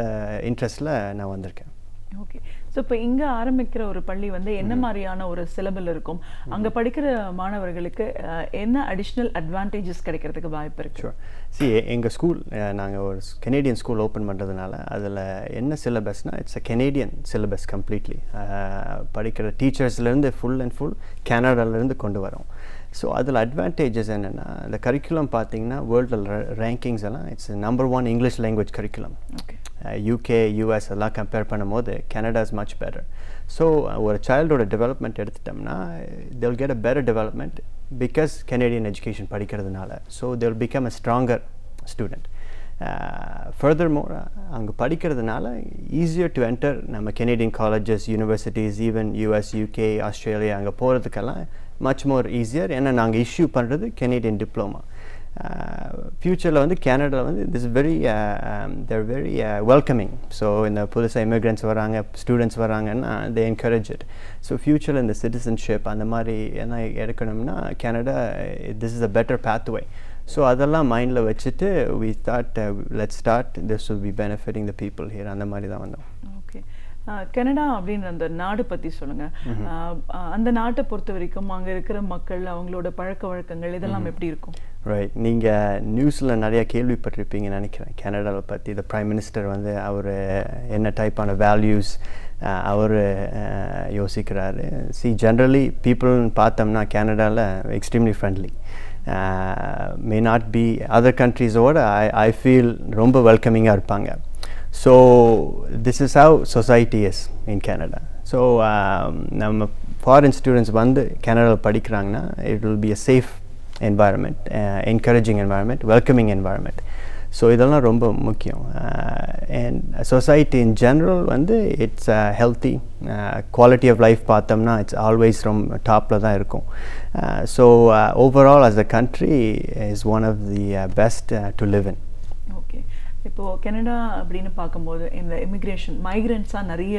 இன்ட்ரெஸ்ட்டில் நான் வந்திருக்கேன். ஓகே. ஸோ இப்போ இங்கே ஆரம்பிக்கிற ஒரு பள்ளி வந்து என்ன மாதிரியான ஒரு சிலபல் இருக்கும்? அங்கே படிக்கிற மாணவர்களுக்கு என்ன அடிஷ்னல் அட்வான்டேஜஸ் கிடைக்கிறதுக்கு வாய்ப்பு இருக்கு? எங்கள் ஸ்கூல் நாங்கள் ஒரு கெனேடியன் ஸ்கூல் ஓப்பன் பண்ணுறதுனால அதில் என்ன சிலபஸ்னால் it's a Canadian syllabus completely. படிக்கிற டீச்சர்ஸ்லேருந்து ஃபுல் அண்ட் ஃபுல் கனடாலேருந்து கொண்டு வரோம். ஸோ அதில் அட்வான்டேஜஸ் என்னென்னா, இந்த கரிக்குலம் பார்த்தீங்கன்னா வேர்ல்டில் ரேங்கிங்ஸ் எல்லாம் it's number 1 English language curriculum. UK, US எல்லாம் கம்பேர் பண்ணும்போது Canada is much better. So ஒரு சைல்டோட டெவலப்மெண்ட் எடுத்துட்டோம்னா they'll get a better development because Canadian education படிக்கிறதுனால. So they'll become a stronger student. Furthermore, அங்கே படிக்கிறதுனால easier to enter நம்ம Canadian colleges, universities, even US, UK, Australia அங்கே போகிறதுக்கெல்லாம் much more easier. ஏன்னா நாங்கள் issue பண்ணுறது Canadian diploma. ஃப்யூச்சரில் வந்து கனடாவில் வந்து this very there very welcoming. So இந்த புதுசாக இமிக்ரெண்ட்ஸ் வராங்க, ஸ்டூடெண்ட்ஸ் வராங்கன்னா தே என்கரேஜ் இட். ஸோ ஃப்யூச்சரில் இந்த சிட்டிசன்ஷிப் அந்த மாதிரி என்ன எடுக்கணும்னா Canada this is a better pathway. So அதெல்லாம் மைண்டில் வச்சுட்டு we thought let's start this will be benefiting the people here, அந்த மாதிரி தான் வந்தோம். ஓகே. கனடா அப்படின்ற அந்த நாடு பற்றி சொல்லுங்கள். அந்த நாட்டை பொறுத்த வரைக்கும் அங்கே இருக்கிற மக்கள், அவங்களோட பழக்க வழக்கங்கள் இதெல்லாம் எப்படி இருக்கும்? ரைட். நீங்கள் நியூஸில் நிறையா கேள்விப்பட்டிருப்பீங்கன்னு நினைக்கிறேன் கனடாவை பற்றி. த பிரைம் மினிஸ்டர் வந்து அவர் என்ன டைப்பான வேல்யூஸ் அவர் யோசிக்கிறாரு. ஜென்ரலி பீப்புள்னு பார்த்தோம்னா கனடாவில் extremely friendly. May not be other கண்ட்ரீஸோட ஐ ஃபீல் ரொம்ப வெல்கமிங்காக இருப்பாங்க. So this is how society is in Canada. So நம்ம foreign students வந்து கனடாவில் படிக்கிறாங்கன்னா it will be a safe environment, encouraging environment, welcoming environment. So இதெல்லாம் ரொம்ப முக்கியம். And society in general வந்து it's healthy, quality of life பார்த்தோம்னா it's always ரொம்ப டாப்பில் தான் இருக்கும். So overall as a country is one of the best to live in. Okay. இப்போது கனடா அப்படின்னு பார்க்கும்போது இந்த இமிக்ரேஷன் மைக்ரெண்ட்ஸாக நிறைய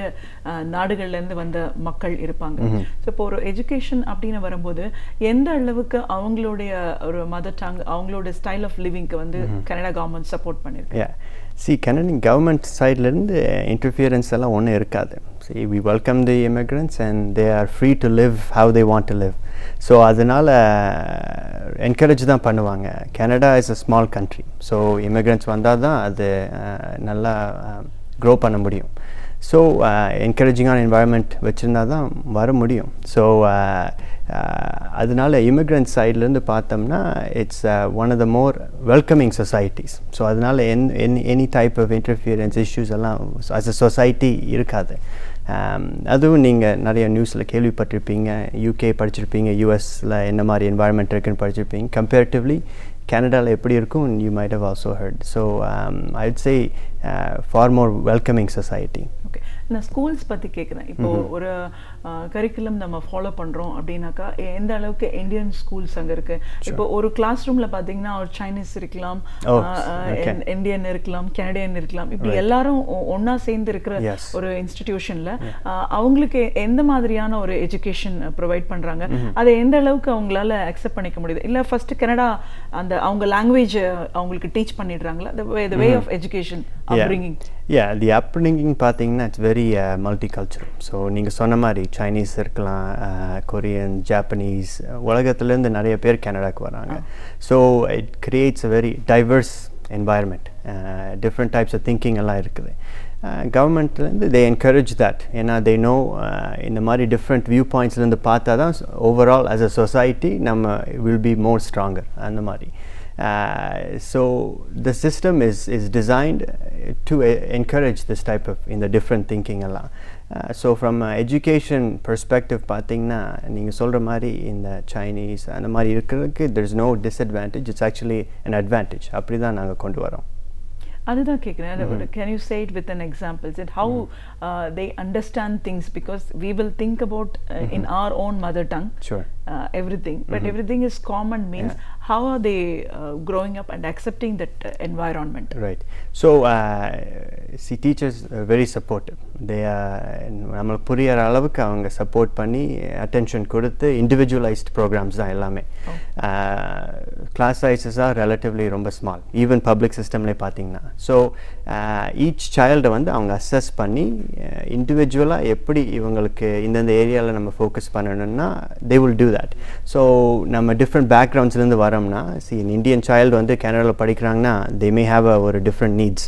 நாடுகள்லேருந்து வந்த மக்கள் இருப்பாங்க. ஸோ இப்போ ஒரு எஜுகேஷன் அப்படின்னு வரும்போது எந்த அளவுக்கு அவங்களுடைய ஒரு மதர் டங், அவங்களோட ஸ்டைல் ஆஃப் லிவிங்க்கு வந்து கனடா கவர்மெண்ட் சப்போர்ட் பண்ணியிருக்கு? கனடியன் கவர்மெண்ட் சைட்லேருந்து இன்டர்ஃபியரன்ஸ் எல்லாம் ஒன்றும் இருக்காது. we welcome the immigrants and they are free to live how they want to live. So அதனால் என்கரேஜ் தான் பண்ணுவாங்க. Canada is a small country. So immigrants வந்தால் தான் அது நல்லா க்ரோ பண்ண முடியும். ஸோ என்கரேஜிங்கான என்வாயர்மெண்ட் வச்சுருந்தா தான் வர முடியும். ஸோ அதனால இமிக்ரெண்ட் சைட்லேருந்து பார்த்தோம்னா it's one of the more welcoming societies. So அதனால் any type of interference issues எல்லாம் அஸ் அ சொசைட்டி இருக்காது. அதுவும் நீங்கள் நிறைய நியூஸில் கேள்விப்பட்டிருப்பீங்க, யூகே படிச்சிருப்பீங்க, யூஎஸில் என்ன மாதிரி என்வாயர்மெண்ட் இருக்குன்னு படிச்சிருப்பீங்க. கம்பேரிட்டிவ்லி கனடாவில் எப்படி இருக்கும் you might have also heard. So I'd say far more welcoming society. Okay. நான் ஸ்கூல்ஸ் பற்றி கேட்குறேன். இப்போது ஒரு கரிக்குலம் நம்ம ஃபாலோ பண்ணுறோம் அப்படின்னாக்கா எந்த அளவுக்கு இந்தியன் ஸ்கூல்ஸ் அங்கே இருக்குது? இப்போ ஒரு கிளாஸ் ரூமில் பார்த்தீங்கன்னா ஒரு சைனீஸ் இருக்கலாம், இந்தியன் இருக்கலாம், கனடியன் இருக்கலாம், இப்படி எல்லாரும் ஒன்றா சேர்ந்து இருக்கிற ஒரு இன்ஸ்டிடியூஷனில் அவங்களுக்கு எந்த மாதிரியான ஒரு எஜுகேஷன் ப்ரொவைட் பண்ணுறாங்க? அதை எந்த அளவுக்கு அவங்களால அக்செப்ட் பண்ணிக்க முடியுது? இல்லை ஃபஸ்ட்டு கனடா அந்த அவங்க லாங்குவேஜ் அவங்களுக்கு டீச் பண்ணிடுறாங்களா? the way of education upbringing? the upbringing பார்த்தீங்கன்னா இட்ஸ் வெரி மல்டிகல்ச்சரல். ஸோ நீங்கள் சொன்ன மாதிரி சைனீஸ் இருக்கலாம், கொரியன், ஜாப்பனீஸ், உலகத்துலேருந்து நிறைய பேர் கனடாக்கு வராங்க. So it creates a very diverse environment. Different types of thinking எல்லாம் இருக்குது. கவர்மெண்ட்லேருந்து they encourage that ஏன்னா they know இந்த மாதிரி different viewpointsலேருந்து பார்த்தா தான் overall as a society நம்ம will be more stronger அந்த மாதிரி. So the system is designed to encourage this type of in the different thinking எல்லாம். So from education perspective பார்த்தீங்கன்னா நீங்கள் சொல்கிற மாதிரி இந்த Chinese அந்த மாதிரி இருக்கிறதுக்கு there is no disadvantage, it's actually an advantage. அப்படி தான் நாங்கள் கொண்டு வரோம். அதுதான் கேட்குறேன். Can you say it with an example that how they understand things, because we will think about in our own mother tongue everything, but everything is common means how are they growing up and accepting that environment? Right. So see, teachers are very supportive. They are நம்மளுக்கு புரியற அளவுக்கு அவங்க support பண்ணி attention கொடுத்து individualized programs தான் எல்லாமே. Class sizes are relatively ரொம்ப small, even public systemல பார்த்தீங்கன்னா. So each child வந்து அவங்க அசஸ் பண்ணி இண்டிவிஜுவலாக எப்படி இவங்களுக்கு இந்தந்த ஏரியாவில் நம்ம ஃபோக்கஸ் பண்ணணும்னா they will do that. So நம்ம different பேக்ரவுண்ட்ஸ்லேருந்து வரோம்னா see an Indian child வந்து கனடாவில் படிக்கிறாங்கன்னா they may have ஒரு different needs.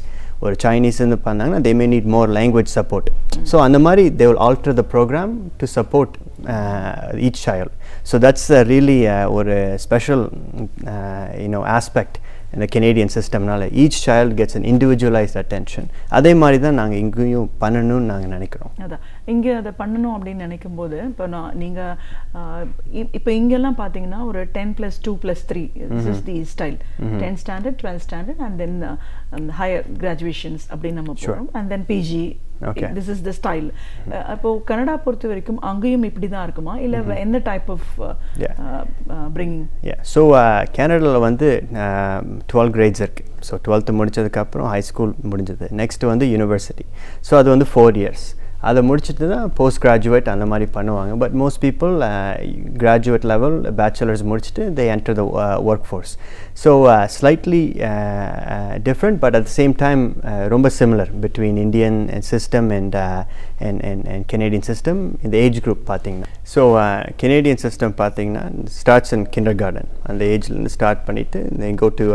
ஒரு சைனீஸ்ன்னு பண்ணாங்கன்னா they may need more language support. So அந்த மாதிரி they will alter the program to support each child. So that's really ஒரு special aspect in the Canadian system. Each child gets an individualized attention. அதே மாதிரி தான் நாங்கள் இங்கேயும் பண்ணணும்னு நாங்கள் நினைக்கிறோம். அதான் இங்கே அதை பண்ணணும் அப்படின்னு நினைக்கும் போது இப்போ நீங்கள் இப்போ இங்கெல்லாம் பார்த்தீங்கன்னா ஒரு 10+2+3 this is the style. 10 standard, 12 standard and then higher graduations அப்படின்னு நம்ம போகிறோம், and then PG. Okay. This is the style. அப்போ கனடா பொறுத்த வரைக்கும் அங்கேயும் இப்படி தான் இருக்குமா இல்லை எந்த டைப் ஆஃப் bringing? So கனடாவில் வந்து 12 grades இருக்கு. ஸோ 12th முடிச்சதுக்கப்புறம் ஹை ஸ்கூல் முடிஞ்சது, நெக்ஸ்ட் வந்து யூனிவர்சிட்டி. ஸோ அது வந்து 4 years. அதை முடிச்சுட்டு தான் போஸ்ட் கிராஜுவேட் அந்த மாதிரி பண்ணுவாங்க. But most people graduate level bachelors முடிச்சுட்டு they enter the workforce. So slightly different, but at the same time ரொம்ப similar between Indian system and Canadian system in the age group பார்த்தீங்கன்னா. So Canadian system பார்த்தீங்கன்னா starts in kindergarten. அந்த ஏஜ்லேருந்து start பண்ணிவிட்டு they go to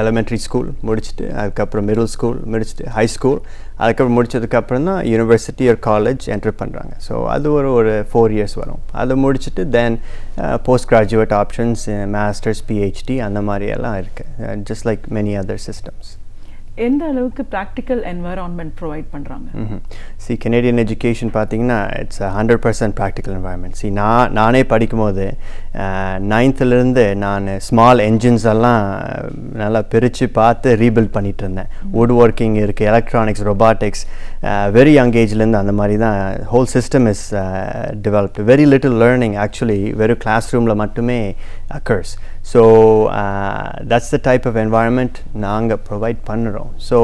elementary school முடிச்சுட்டு அதுக்கப்புறம் middle school முடிச்சுட்டு high school, அதுக்கப்புறம் முடிச்சதுக்கப்புறம் தான் யூனிவர்சிட்டி ஒரு காலேஜ் என்டர் பண்ணுறாங்க. ஸோ அது ஒரு 4 years வரும். அதை முடிச்சுட்டு தென் post graduate options, masters, PhD அந்த மாதிரி எல்லாம் இருக்குது, just like many other systems. எந்த அளவுக்கு ப்ராக்டிக்கல் என்வாயரான்மெண்ட் ப்ரொவைட் பண்ணுறாங்க? சி கனேடியன் எஜுகேஷன் பார்த்தீங்கன்னா இட்ஸ் 100% ப்ராக்டிக்கல் என்வாயர்மெண்ட். சி நானே படிக்கும்போது 9th நான் ஸ்மால் என்ஜின்ஸ் எல்லாம் நல்லா பிரித்து பார்த்து ரீபில்ட் பண்ணிகிட்டு இருந்தேன். வுட் ஒர்க்கிங் இருக்குது, எலக்ட்ரானிக்ஸ், ரொபாட்டிக்ஸ், வெரி யங் ஏஜ்லேருந்து அந்த மாதிரி தான் whole system is developed. Very little learning actually வெறும் கிளாஸ் ரூமில் மட்டுமே occurs. So that's the type of environment நாங்கள் ப்ரொவைட் பண்ணுறோம். So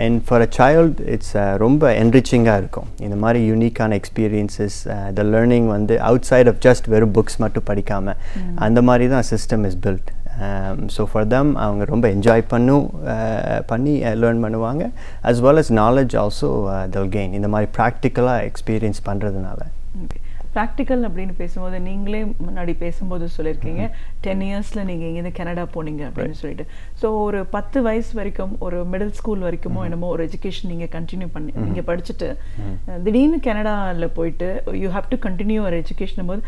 and for a child it's ரொம்ப என்ரிச்சிங்காக இருக்கும். இந்த மாதிரி யூனிக்கான எக்ஸ்பீரியன்ஸஸ், the learning வந்து outside of just வெறும் புக்ஸ் மட்டும் படிக்காமல் அந்த மாதிரி தான் system is built. So for them அவங்க ரொம்ப என்ஜாய் பண்ணி லேர்ன் பண்ணுவாங்க, as well as knowledge also they'll gain இந்த மாதிரி ப்ராக்டிக்கலாக எக்ஸ்பீரியன்ஸ் பண்ணுறதுனால. ப்ராக்டிக்கல் அப்படின்னு பேசும்போது நீங்களே முன்னாடி பேசும்போது சொல்லியிருக்கீங்க 10 yearsல நீங்கள் இங்கேருந்து கனடா போனீங்க அப்படின்னு சொல்லிட்டு. ஸோ ஒரு 10 வயசு வரைக்கும் ஒரு மிடில் ஸ்கூல் வரைக்குமோ என்னமோ ஒரு எஜுகேஷன் நீங்கள் கண்டினியூ பண்ணி நீங்கள் படிச்சுட்டு திடீர்னு கனடாவில் போயிட்டு யூ ஹாவ் டு கண்டினியூ ஒரு எஜுகேஷன் போது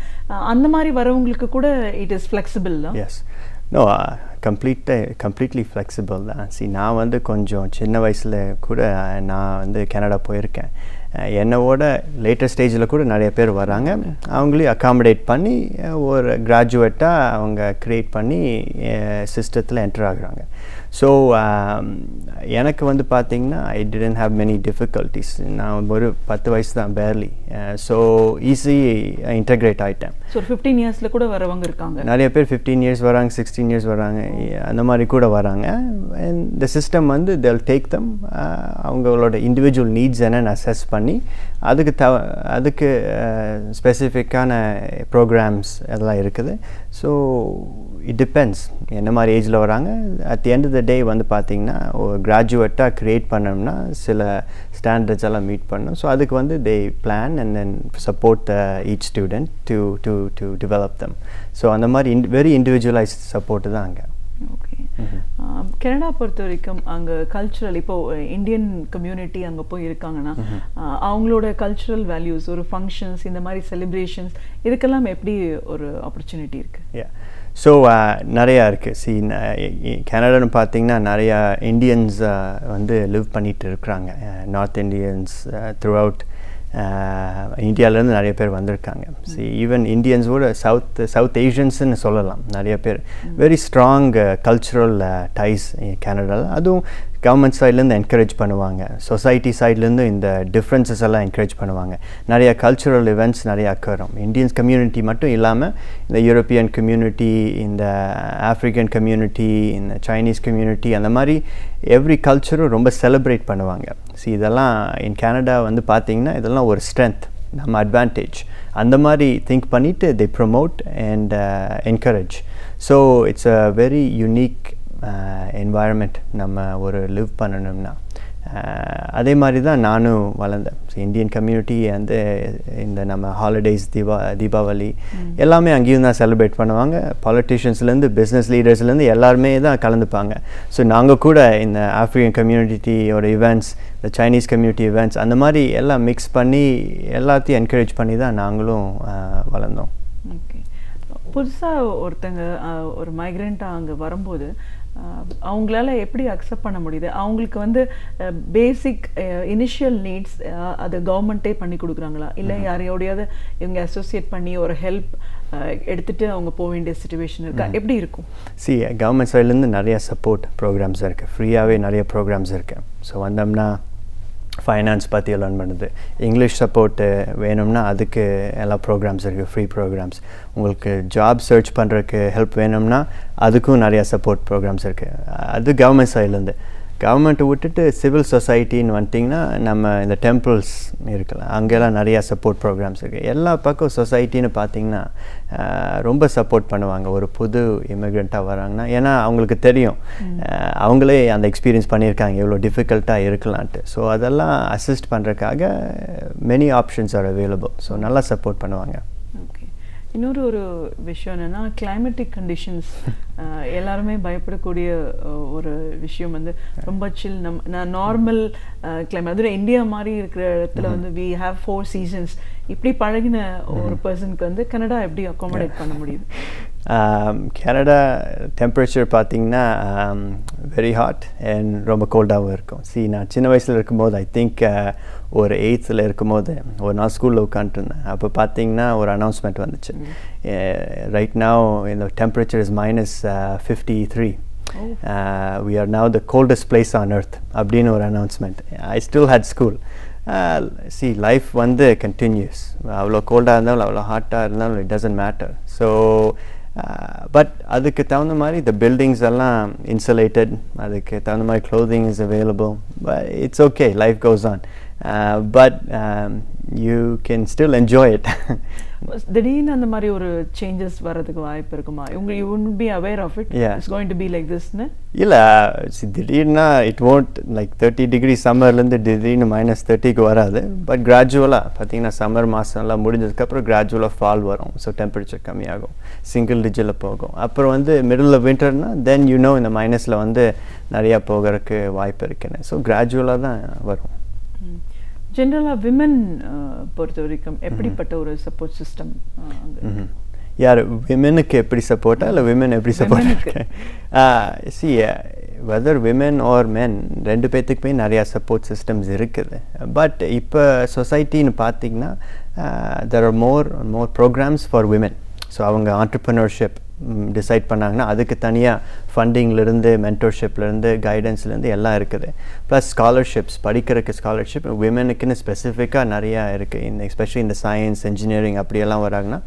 அந்த மாதிரி வரவங்களுக்கு கூட இட் இஸ் ஃப்ளெக்சிபிள் தான்? எஸ், நோ, கம்ப்ளீட்லி ஃப்ளெக்சிபிள் தான். நான் வந்து கொஞ்சம் சின்ன வயசில் கூட நான் வந்து கனடா போயிருக்கேன். என்னோட லேட்டர் ஸ்டேஜில் கூட நிறைய பேர் வராங்க. அவங்களையும் அக்காமடேட் பண்ணி ஒரு கிராஜுவேட்டாக அவங்க க்ரியேட் பண்ணி சிஸ்டத்தில் என்டர் ஆகுறாங்க. ஸோ எனக்கு வந்து பார்த்திங்கன்னா I didn't have many difficulties. நான் ஒரு 10 வயசு தான் பேர்லி. ஸோ ஈஸி இன்டகிரேட் ஆகிட்டேன். ஸோ 15 yearsல கூட வரவங்க இருக்காங்க. நிறைய பேர் 15 years வராங்க, 16 years வராங்க, அந்த மாதிரி கூட வராங்க. அண்ட் த சிஸ்டம் வந்து they'll take them அவங்களோட இண்டிவிஜுவல் நீட்ஸ் என்னென்னு அசஸ் பண்ணி அதுக்கு ஸ்பெசிஃபிக்கான ப்ரோக்ராம்ஸ் எல்லாம் இருக்குது. ஸோ இட் டிபெண்ட்ஸ் என்ன மாதிரி ஏஜில் வராங்க. At the end of the day வந்து பார்த்திங்கன்னா ஒரு கிராஜுவேட்டாக க்ரியேட் பண்ணோம்னா சில ஸ்டாண்டர்ட்ஸ் எல்லாம் மீட் பண்ணணும். ஸோ அதுக்கு வந்து தே plan and then support each student to develop them. So அந்த மாதிரி வெரி இண்டிவிஜுவலைஸ்ட் சப்போர்ட்டு தான் அங்கே. ஓகே. கனடா பொறுத்த வரைக்கும் அங்கே கல்ச்சுரல் இப்போ இந்தியன் கம்யூனிட்டி அங்கே போய் இருக்காங்கன்னா அவங்களோட கல்ச்சுரல் வேல்யூஸ் ஒரு ஃபங்க்ஷன்ஸ் இந்த மாதிரி செலிப்ரேஷன்ஸ் இதுக்கெல்லாம் எப்படி ஒரு ஆப்பர்ச்சுனிட்டி இருக்குது? ஸோ நிறையா இருக்குது. கனடான்னு பார்த்தீங்கன்னா நிறையா இந்தியன்ஸ் வந்து லிவ் பண்ணிகிட்டு இருக்கிறாங்க. நார்த் இந்தியன்ஸ் த்ரூ அவுட் இந்தியாவிலேருந்து நிறைய பேர் வந்திருக்காங்க. ஈவன் இந்தியன்ஸோட சவுத் ஏஷியன்ஸ்ன்னு சொல்லலாம் நிறைய பேர். வெரி ஸ்ட்ராங் கல்ச்சுரல் டைஸ் கனடாவில். அதுவும் கவர்மெண்ட் சைட்லேருந்து என்கரேஜ் பண்ணுவாங்க, சொசைட்டி சைட்லேருந்து இந்த டிஃப்ரென்சஸ் எல்லாம் என்கரேஜ் பண்ணுவாங்க. நிறைய கல்ச்சுரல் இவெண்ட்ஸ் நிறையா அக்கறம். இந்தியன்ஸ் கம்யூனிட்டி மட்டும் இல்லாமல் இந்த யூரோப்பியன் கம்யூனிட்டி, இந்த ஆஃப்ரிக்கன் கம்யூனிட்டி, இந்த சைனீஸ் கம்யூனிட்டி, அந்த மாதிரி எவ்ரி கல்ச்சரும் ரொம்ப செலிப்ரேட் பண்ணுவாங்க. இதெல்லாம் இன் கனடா வந்து பார்த்திங்கன்னா இதெல்லாம் ஒரு ஸ்ட்ரென்த், நம்ம அட்வான்டேஜ். அந்த மாதிரி திங்க் பண்ணிவிட்டு they promote and encourage. So it's a very unique environment நம்ம ஒரு லிவ் பண்ணணும்னா. அதே மாதிரி தான் நானும் வளர்ந்தேன். இந்தியன் கம்யூனிட்டி வந்து இந்த நம்ம ஹாலிடேஸ், தீபாவளி எல்லாமே அங்கேயும் தான் செலிப்ரேட் பண்ணுவாங்க. பாலிட்டிஷியன்ஸ்லேருந்து பிஸ்னஸ் லீடர்ஸ்லேருந்து எல்லாருமே தான் கலந்துப்பாங்க. ஸோ நாங்கள் கூட இந்த ஆஃப்ரிக்கன் கம்யூனிட்டியோட இவெண்ட்ஸ், இந்த சைனீஸ் கம்யூனிட்டி இவெண்ட்ஸ், அந்த மாதிரி எல்லாம் மிக்ஸ் பண்ணி எல்லாத்தையும் என்கரேஜ் பண்ணி தான் நாங்களும் வளர்ந்தோம். ஓகே. புதுசாக ஒருத்தங்க ஒரு மைக்ரெண்ட்டாக அங்கே வரும்போது அவங்களால எப்படி அக்செப்ட் பண்ண முடியுது? அவங்களுக்கு வந்து பேசிக் இனிஷியல் நீட்ஸ் அது கவர்மெண்ட்டே பண்ணி கொடுக்குறாங்களா, இல்லை யாரையோடையாவது இவங்க அசோசியேட் பண்ணி ஒரு ஹெல்ப் எடுத்துகிட்டு அவங்க போக வேண்டிய சுச்சுவேஷன் இருக்கா? எப்படி இருக்கும்? கவர்மெண்ட் சைட்லேருந்து நிறைய சப்போர்ட் ப்ரோக்ராம்ஸ் இருக்குது, ஃப்ரீயாகவே நிறைய ப்ரோக்ராம்ஸ் இருக்குது. ஸோ வந்தோம்னா ஃபைனான்ஸ் பற்றி லேர்ன் பண்ணுது, இங்கிலீஷ் சப்போர்ட்டு வேணும்னா அதுக்கு எல்லா ப்ரோக்ராம்ஸ் இருக்குது, ஃப்ரீ ப்ரோக்ராம்ஸ். உங்களுக்கு ஜாப் சர்ச் பண்ணுறதுக்கு ஹெல்ப் வேணும்னா அதுக்கும் நிறையா சப்போர்ட் ப்ரோக்ராம்ஸ் இருக்குது. அது கவர்மெண்ட் சைட்லேருந்து. கவர்மெண்ட்டை விட்டுட்டு சிவில் சொசைட்டின்னு வந்துட்டிங்கன்னா நம்ம இந்த டெம்பிள்ஸ் இருக்கலாம், அங்கெல்லாம் நிறையா சப்போர்ட் ப்ரோக்ராம்ஸ் இருக்குது. எல்லா பக்கம் சொசைட்டின்னு பார்த்திங்கன்னா ரொம்ப சப்போர்ட் பண்ணுவாங்க ஒரு புது இமிக்ரெண்ட்டாக வராங்கன்னா. ஏன்னா அவங்களுக்கு தெரியும், அவங்களே அந்த எக்ஸ்பீரியன்ஸ் பண்ணியிருக்காங்க எவ்வளோ டிஃபிகல்ட்டாக இருக்கலான்ட்டு. ஸோ அதெல்லாம் அசிஸ்ட் பண்ணுறதுக்காக many options are available. So நல்லா சப்போர்ட் பண்ணுவாங்க. ஓகே. இன்னொரு ஒரு விஷயம் என்னென்னா கிளைமேட்டிக் கண்டிஷன்ஸ் எல்லாருமே பயப்படக்கூடிய ஒரு விஷயம் வந்து ரொம்ப சில். நான் நார்மல் கிளைமேட், அதுவும் இந்தியா மாதிரி இருக்கிற இடத்துல வந்து வி ஹாவ் 4 seasons. இப்படி பழகின ஒரு பர்சனுக்கு வந்து கனடா எப்படி அக்காமடேட் பண்ண முடியுது? கனடா டெம்பரேச்சர் பார்த்திங்கன்னா வெரி ஹாட் அண்ட் ரொம்ப கோல்டாகவும் இருக்கும். நான் சின்ன வயசில் இருக்கும்போது ஐ திங்க் ஒரு 8th இருக்கும்போது ஒரு நாள் ஸ்கூலில் உட்காந்துருந்தேன். அப்போ பார்த்தீங்கன்னா ஒரு அனௌன்ஸ்மெண்ட் வந்துச்சு, ரைட் நவ் இந்த temperature is -53. We are now the coldest place on earth அப்படின்னு ஒரு announcement. I still had school. Life வந்து கண்டினியூஸ். அவ்வளோ கோல்டாக இருந்தாலும் அவ்வளோ ஹாட்டாக இருந்தாலும் it doesn't matter. So but அதுக்கு தகுந்த மாதிரி இந்த பில்டிங்ஸ் எல்லாம் இன்சுலேட்டட், அதுக்கு தகுந்த மாதிரி clothing is available. But it's okay, life goes on. But you can still enjoy it. திடீர்னு அந்த மாதிரி ஒரு சேஞ்சஸ் வர்றதுக்கு வாய்ப்பு இருக்குமா? You would be aware of it, it's going to be like திஸ்னு? இல்லை, திடீர்னா இட் won't லைக் 30 டிகிரி சம்மர்லேருந்து திடீர்னு -30க்கு வராது. பட் கிராஜுவலாக பார்த்தீங்கன்னா சம்மர் மாதம்லாம் முடிஞ்சதுக்கப்புறம் கிராஜுவலாக ஃபால் வரும். ஸோ டெம்பரேச்சர் கம்மியாகும், சிங்கிள் டிஜிட்டில் போகும். அப்புறம் வந்து மிடில் ஆஃப் வின்டர்னா தென் இந்த மைனஸில் வந்து நிறையா போகிறதுக்கு வாய்ப்பு இருக்குன்னு. ஸோ கிராஜுவலாக தான் வரும். ஜென்ரலாக விமன் பொறுத்த வரைக்கும் எப்படிப்பட்ட ஒரு சப்போர்ட் சிஸ்டம்? யார் விமெனுக்கு எப்படி சப்போர்ட்டா இல்லை விமன் எப்படி சப்போர்ட்? வெதர் விமன் ஆர் மென் ரெண்டு பேர்த்துக்குமே நிறையா சப்போர்ட் சிஸ்டம்ஸ் இருக்குது. பட் இப்போ சொசைட்டின்னு பார்த்திங்கன்னா there are more programs for women. So அவங்க ஆண்டர்ப்ரனர்ஷிப் டிசைட் பண்ணாங்கன்னா அதுக்கு தனியாக ஃபண்டிங்லேருந்து, மென்டர்ஷிப்லேருந்து, கைடன்ஸ்லேருந்து எல்லாம் இருக்குது. ப்ளஸ் ஸ்காலர்ஷிப்ஸ், படிக்கிறதுக்கு ஸ்காலர்ஷிப் விமெனுக்குன்னு ஸ்பெசிஃபிக்காக நிறையா இருக்குது. இந்த எஸ்பெஷலி இந்த சயின்ஸ், இன்ஜினியரிங் அப்படியெல்லாம் வராங்கன்னா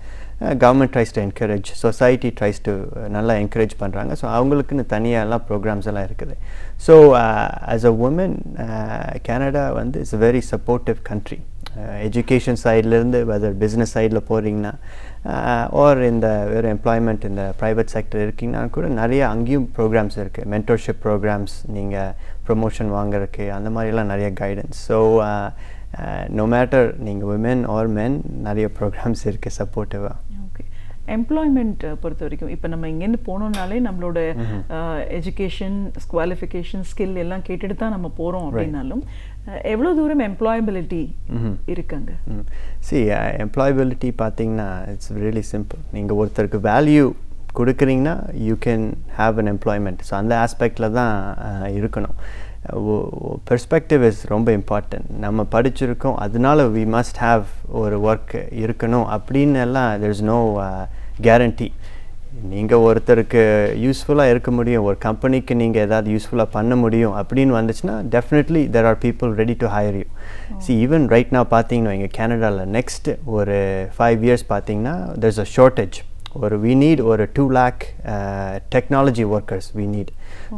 government tries to encourage, society tries to நல்லா என்கரேஜ் பண்ணுறாங்க. ஸோ அவங்களுக்குன்னு தனியாக எல்லாம் ப்ரோக்ராம்ஸ் எல்லாம் இருக்குது. So as a woman Canada வந்து it's a very supportive country. Education சைட்லேருந்து வெதர் பிஸ்னஸ் சைடில் போகிறீங்கன்னா ஆர் இந்த வேறு எம்ப்ளாய்மெண்ட் இந்த ப்ரைவேட் செக்டர் இருக்கீங்கன்னா கூட நிறைய அங்கேயும் ப்ரோக்ராம்ஸ் இருக்குது. மென்டர்ஷிப் ப்ரோக்ராம்ஸ், நீங்கள் ப்ரொமோஷன் வாங்குறதுக்கு அந்த மாதிரிலாம் நிறைய கைடன்ஸ். ஸோ நோ மேட்டர் நீங்கள் விமென் ஆர் மென் நிறைய ப்ரோக்ராம்ஸ் இருக்குது சப்போர்ட்டிவாக. ஓகே. எம்ப்ளாய்மெண்ட் பொறுத்த வரைக்கும் இப்போ நம்ம இங்கேருந்து போனோம்னாலே நம்மளோட எஜுகேஷன் குவாலிஃபிகேஷன் ஸ்கில் எல்லாம் கேட்டுட்டு தான் நம்ம போகிறோம் அப்படின்னாலும் எவ்வளோ தூரம் எம்ப்ளாயபிலிட்டி இருக்குங்க? எம்ப்ளாயபிலிட்டி பார்த்தீங்கன்னா இட்ஸ் ரியலி சிம்பிள். நீங்கள் ஒருத்தருக்கு வேல்யூ கொடுக்குறீங்கன்னா you can have an employment. So அந்த ஆஸ்பெக்டில் தான் இருக்கணும். பெர்ஸ்பெக்டிவ் இஸ் ரொம்ப இம்பார்ட்டன்ட். நம்ம படிச்சிருக்கோம் அதனால வி மஸ்ட் ஹாவ் ஒரு ஒர்க் இருக்கணும் அப்படின்னு எல்லாம் தெர் இஸ் நோ கேரண்டி. நீங்கள் ஒருத்தருக்கு யூஸ்ஃபுல்லாக இருக்க முடியும், ஒரு கம்பெனிக்கு நீங்கள் ஏதாவது யூஸ்ஃபுல்லாக பண்ண முடியும் அப்படின்னு வந்துச்சுன்னா definitely there are people ready to higher you. Even right நான் பார்த்தீங்கன்னா இங்கே கனடாவில் நெக்ஸ்ட் ஒரு 5 years பார்த்தீங்கன்னா there is a shortage. we need ஒரு 2 lakh technology workers we need.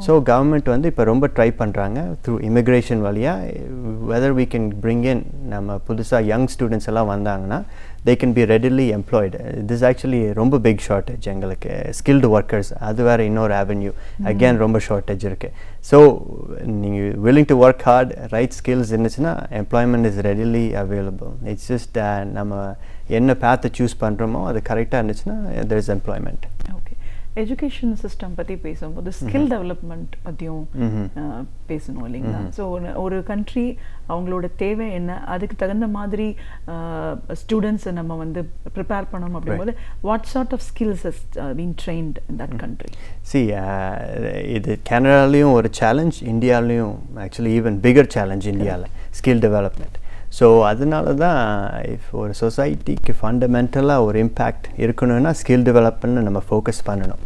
So government வந்து இப்போ ரொம்ப ட்ரை பண்ணுறாங்க through immigration வழியாக whether we can bring in நம்ம புதுசாக young students எல்லாம் வந்தாங்கன்னா they can be readily employed. This is actually ரொம்ப big shortage எங்களுக்கு skilled workers. அது வேறு இன்னொரு avenue again ரொம்ப shortage இருக்கு. So நீங்கள் willing to work hard, right skills இருந்துச்சுன்னா employment is readily available. It's just நம்ம என்ன path சூஸ் பண்ணுறோமோ அது கரெக்டாக இருந்துச்சுன்னா there is employment. Okay, education system பற்றி பேசும்போது ஸ்கில் டெவலப்மெண்ட் பற்றியும் பேசணும் இல்லைங்களா? ஸோ ஒரு கண்ட்ரி அவங்களோட தேவை என்ன, அதுக்கு தகுந்த மாதிரி ஸ்டூடெண்ட்ஸை நம்ம வந்து ப்ரிப்பேர் பண்ணணும் அப்படிங்கும்போது what sort of skills has been trained in that country? இது கனடாலையும் ஒரு சேலஞ்ச், இந்தியாவிலையும் ஆக்சுவலி ஈவன் பிகர் சேலஞ்ச் இந்தியாவில் ஸ்கில் டெவலப்மெண்ட். ஸோ அதனால தான் ஒரு சொசைட்டிக்கு ஃபண்டமெண்டலாக ஒரு இம்பேக்ட் இருக்கணும்னா ஸ்கில் டெவலப்மெண்ட் நம்ம ஃபோக்கஸ் பண்ணணும்.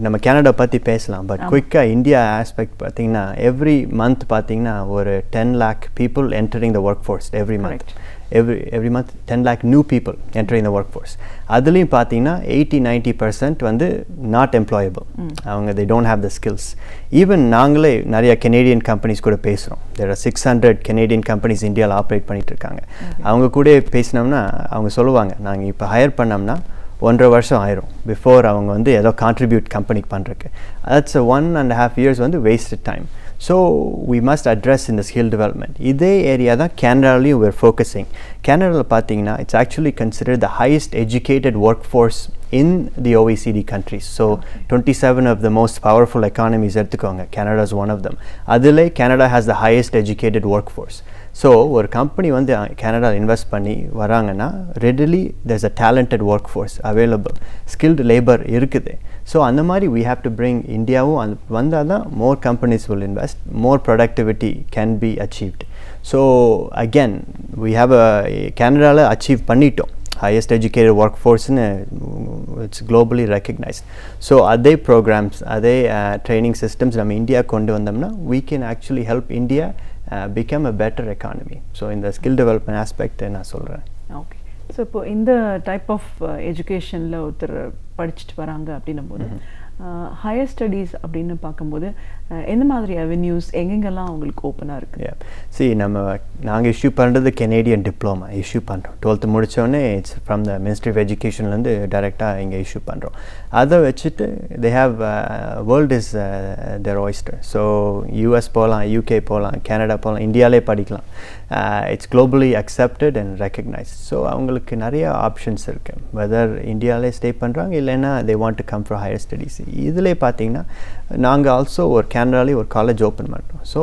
நம்ம கனடா பற்றி பேசலாம், பட் குயிக்காக இந்தியா ஆஸ்பெக்ட் பார்த்திங்கன்னா எவ்ரி மந்த் பார்த்திங்கன்னா ஒரு 10 lakh people entering the workforce every month. Every month 10 lakh new people entering the workforce. அதுலேயும் பார்த்தீங்கன்னா 80-90% வந்து நாட் எம்ப்ளாயபிள். அவங்க they don't have the skills. Even நாங்களே நிறைய கெனேடியன் கம்பெனிஸ் கூட பேசுகிறோம். there are 600 கெனேடியன் கம்பெனிஸ் இந்தியாவில் ஆப்ரேட் பண்ணிட்டு இருக்காங்க. அவங்க கூட பேசினோம்னா அவங்க சொல்லுவாங்க நாங்கள் இப்போ ஹையர் பண்ணோம்னா 1.5 வருஷம் ஆயிரும் பிஃபோர் அவங்க வந்து ஏதோ கான்ட்ரிபியூட் கம்பெனிக்கு பண்ணுறதுக்கு. that's 1.5 years வந்து wasted time. So we must address in the skill development. இதே ஏரியா தான் கேனடாலையும் we're focusing. கேனடாவில் பார்த்தீங்கன்னா it's actually considered the highest educated workforce in the OECD countries. So 27 of the most powerful economies எடுத்துக்கோங்க, Canada is one of them. அதிலே Canada has the highest educated workforce. So ஒரு company வந்து கனடாவில் invest பண்ணி வராங்கன்னா readily there's a talented workforce available, skilled labor இருக்குது. So அந்த மாதிரி we have to bring இந்தியாவும் வந்தால் தான் more companies will invest, more productivity can be achieved. So again we have கனடாவில் அச்சீவ் பண்ணிட்டோம் highest educated workforce in it's globally recognized. So அதே programs, அதே training systems நம்ம இந்தியா கொண்டு வந்தோம்னா we can actually help India become a better economy. So in the skill development aspect நான் சொல்கிறேன். Okay, so இப்போ இந்த டைப் ஆஃப் எஜுகேஷனில் ஒருத்தர் படிச்சுட்டு வராங்க அப்படின்னும் போது ஹையர் ஸ்டடீஸ் அப்படின்னு பார்க்கும்போது எந்த மாதிரி அவென்யூஸ் எங்கெங்கெல்லாம் அவங்களுக்கு ஓப்பனாக இருக்குது? நாங்கள் இஷ்யூ பண்ணுறது கெனேடியன் டிப்ளமா இஷ்யூ பண்ணுறோம். 12th முடித்தோடனே it's from the ministry of எஜுகேஷன்லேருந்து டைரெக்டாக இங்கே இஷ்யூ பண்ணுறோம். அதை வச்சுட்டு they have world is their oyster. So US போகலாம், யூகே போகலாம், கனடா போகலாம், இந்தியாவிலே படிக்கலாம். It's globally accepted and recognised. So அவங்களுக்கு நிறைய ஆப்ஷன்ஸ் இருக்குது. வெதர் இந்தியாவிலே ஸ்டே பண்ணுறாங்க இல்லைன்னா they want to come for higher studies. இதிலே பார்த்தீங்கன்னா நாங்கள் ஆல்சோ ஒரு கேனடாலே ஒரு காலேஜ் ஓப்பன் பண்ணுறோம். ஸோ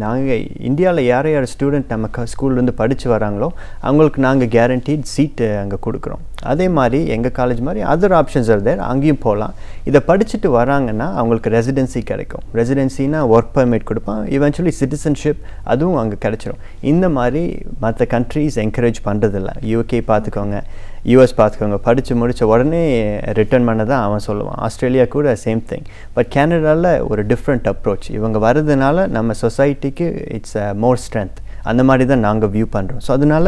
நாங்கள் இந்தியாவில் யார் யார் ஸ்டூடெண்ட் நம்ம ஸ்கூல்லேருந்து படித்து வராங்களோ அவங்களுக்கு நாங்கள் கேரண்டீட் சீட்டு அங்கே கொடுக்குறோம். அதே மாதிரி எங்கள் காலேஜ் மாதிரி அதர் ஆப்ஷன்ஸ் தேர், அங்கேயும் போகலாம். இதை படிச்சுட்டு வராங்கன்னா அவங்களுக்கு ரெசிடென்சி கிடைக்கும். ரெசிடென்சினா ஒர்க் பர்மிட் கொடுப்பான், இவென்ச்சுவலி சிட்டிசன்ஷிப் அதுவும் அங்கே கிடைச்சிரும். இந்த மாதிரி மற்ற கண்ட்ரீஸ் என்கரேஜ் பண்ணுறதில்ல. யூகே பார்த்துக்கோங்க, யூஎஸ் பார்த்துக்கோங்க, படித்து முடித்த உடனே ரிட்டர்ன் பண்ண தான் அவன் சொல்லுவான். ஆஸ்திரேலியா கூட சேம் திங். பட் கேனடாவில் ஒரு டிஃப்ரெண்ட் அப்ரோச். இவங்க வர்றதுனால நம்ம சொசைட்டிக்கு இட்ஸ் மோர் ஸ்ட்ரென்த். அந்த மாதிரி தான் நாங்கள் வியூ பண்ணுறோம். ஸோ அதனால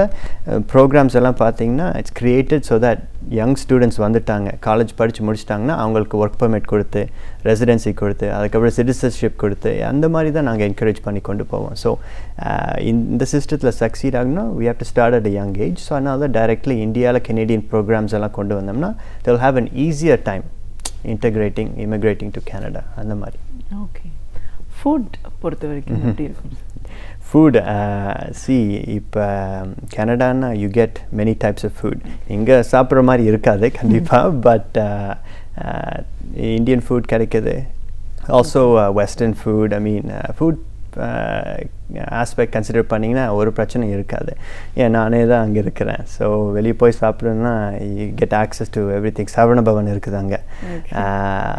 ப்ரோக்ராம்ஸ் எல்லாம் பார்த்தீங்கன்னா it's created so that young students வந்துட்டாங்க, காலேஜ் படித்து முடிச்சிட்டாங்கன்னா அவங்களுக்கு ஒர்க் பர்மிட் கொடுத்து, ரெசிடென்சி கொடுத்து, அதுக்கப்புறம் சிட்டிசன்ஷிப் கொடுத்து, அந்த மாதிரி தான் நாங்கள் என்கரேஜ் பண்ணி கொண்டு போவோம். ஸோ இந்த சிஸ்டத்தில் சக்சீட் ஆகணும்னா we have to start at a young age. So அதனால தான் டைரெக்ட்லி இந்தியாவில் கெனேடியன் ப்ரோக்ராம்ஸ் எல்லாம் கொண்டு வந்தோம்னா they will have an easier time immigrating to Canada. அந்த மாதிரி. ஓகே, ஃபுட் பொறுத்த வரைக்கும் எப்படி இருக்கும்? ஃபுட் சி இப்போ கனடான்னா you get many types of food. இங்கே சாப்பிட்ற மாதிரி இருக்காது கண்டிப்பாக, பட் இந்தியன் ஃபுட் கிடைக்கிது. Also western food. I mean food aspect consider பண்ணிங்கன்னா ஒரு பிரச்சனை இருக்காது. ஏன் நானே தான் அங்கே இருக்கிறேன். ஸோ வெளியே போய் சாப்பிட்றேன்னா you get access to everything. Saravana Bhavan இருக்குது அங்கே.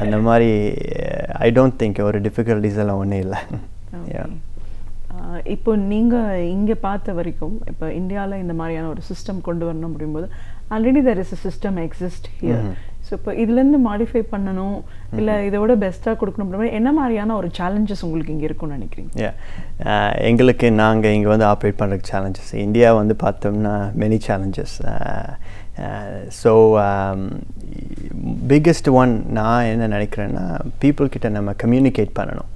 அந்த மாதிரி ஐ டோன்ட் திங்க் ஒரு டிஃபிகல்ட்டிஸ் எல்லாம் ஒன்றும் இல்லை. இப்போ நீங்கள் இங்கே பார்த்த வரைக்கும் இப்போ இந்தியாவில் இந்த மாதிரியான ஒரு சிஸ்டம் கொண்டு வரணும் அப்படிங்கும்போது already there is a system exist here. So இப்போ இதுலேருந்து மாடிஃபை பண்ணணும் இல்லை இதோட பெஸ்ட்டாக கொடுக்கணும் அப்படின்னா என்ன மாதிரியான ஒரு சேலஞ்சஸ் உங்களுக்கு இங்கே இருக்கும்னு நினைக்கிறீங்க? எங்களுக்கு நாங்கள் இங்கே வந்து ஆப்ரேட் பண்ணுறதுக்கு சேலஞ்சஸ். இந்தியா வந்து பார்த்தோம்னா many challenges. So biggest one நான் என்ன நினைக்கிறேன்னா பீப்புள்கிட்ட நம்ம கம்யூனிகேட் பண்ணணும்.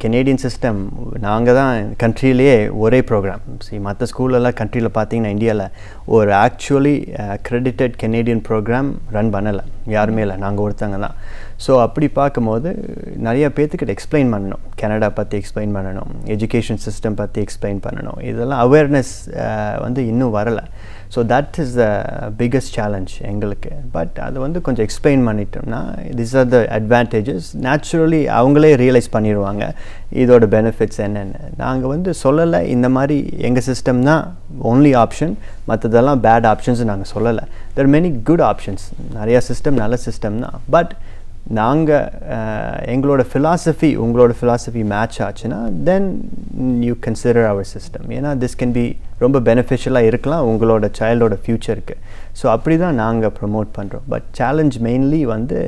கெனேடியன் சிஸ்டம் நாங்கள் தான் கண்ட்ரியிலேயே ஒரே ப்ரோக்ராம். மற்ற ஸ்கூலெல்லாம் கண்ட்ரியில் பார்த்தீங்கன்னா இந்தியாவில் ஒரு ஆக்சுவலி க்ரெடிட்டட் கெனேடியன் ப்ரோக்ராம் ரன் பண்ணலை, யாருமே இல்லை, நாங்கள் ஒருத்தங்க தான். ஸோ அப்படி பார்க்கும்போது நிறைய பேர்த்துக்கிட்ட எக்ஸ்பிளைன் பண்ணணும், கனடா பற்றி எக்ஸ்பிளைன் பண்ணணும், எஜுகேஷன் சிஸ்டம் பற்றி எக்ஸ்பிளைன் பண்ணணும். இதெல்லாம் அவேர்னஸ் வந்து இன்னும் வரலை. So that is the biggest challenge எங்களுக்கு. பட் அது வந்து கொஞ்சம் எக்ஸ்பிளைன் பண்ணிட்டோம்னா this R the advantages. Naturally அவங்களே ரியலைஸ் பண்ணிடுவாங்க இதோட பெனிஃபிட்ஸ் என்னென்னு. நாங்கள் வந்து சொல்லலை இந்த மாதிரி எங்கள் சிஸ்டம் தான் ஒன்லி ஆப்ஷன், மற்றதெல்லாம் பேட் ஆப்ஷன்ஸ் நாங்கள் சொல்லலை. There are many good options. நிறையா சிஸ்டம் நல்ல சிஸ்டம் தான். பட் நாங்கள் எங்களோட ஃபிலாசபி உங்களோட ஃபிலாசபி மேட்ச் ஆச்சுன்னா then you consider our system. ஏன்னா திஸ் கேன் பி ரொம்ப பெனிஃபிஷியலாக இருக்கலாம் உங்களோட சைல்டோட ஃப்யூச்சருக்கு. ஸோ அப்படி தான் நாங்கள் ப்ரமோட் பண்ணுறோம். பட் சேலஞ்ச் மெயின்லி வந்து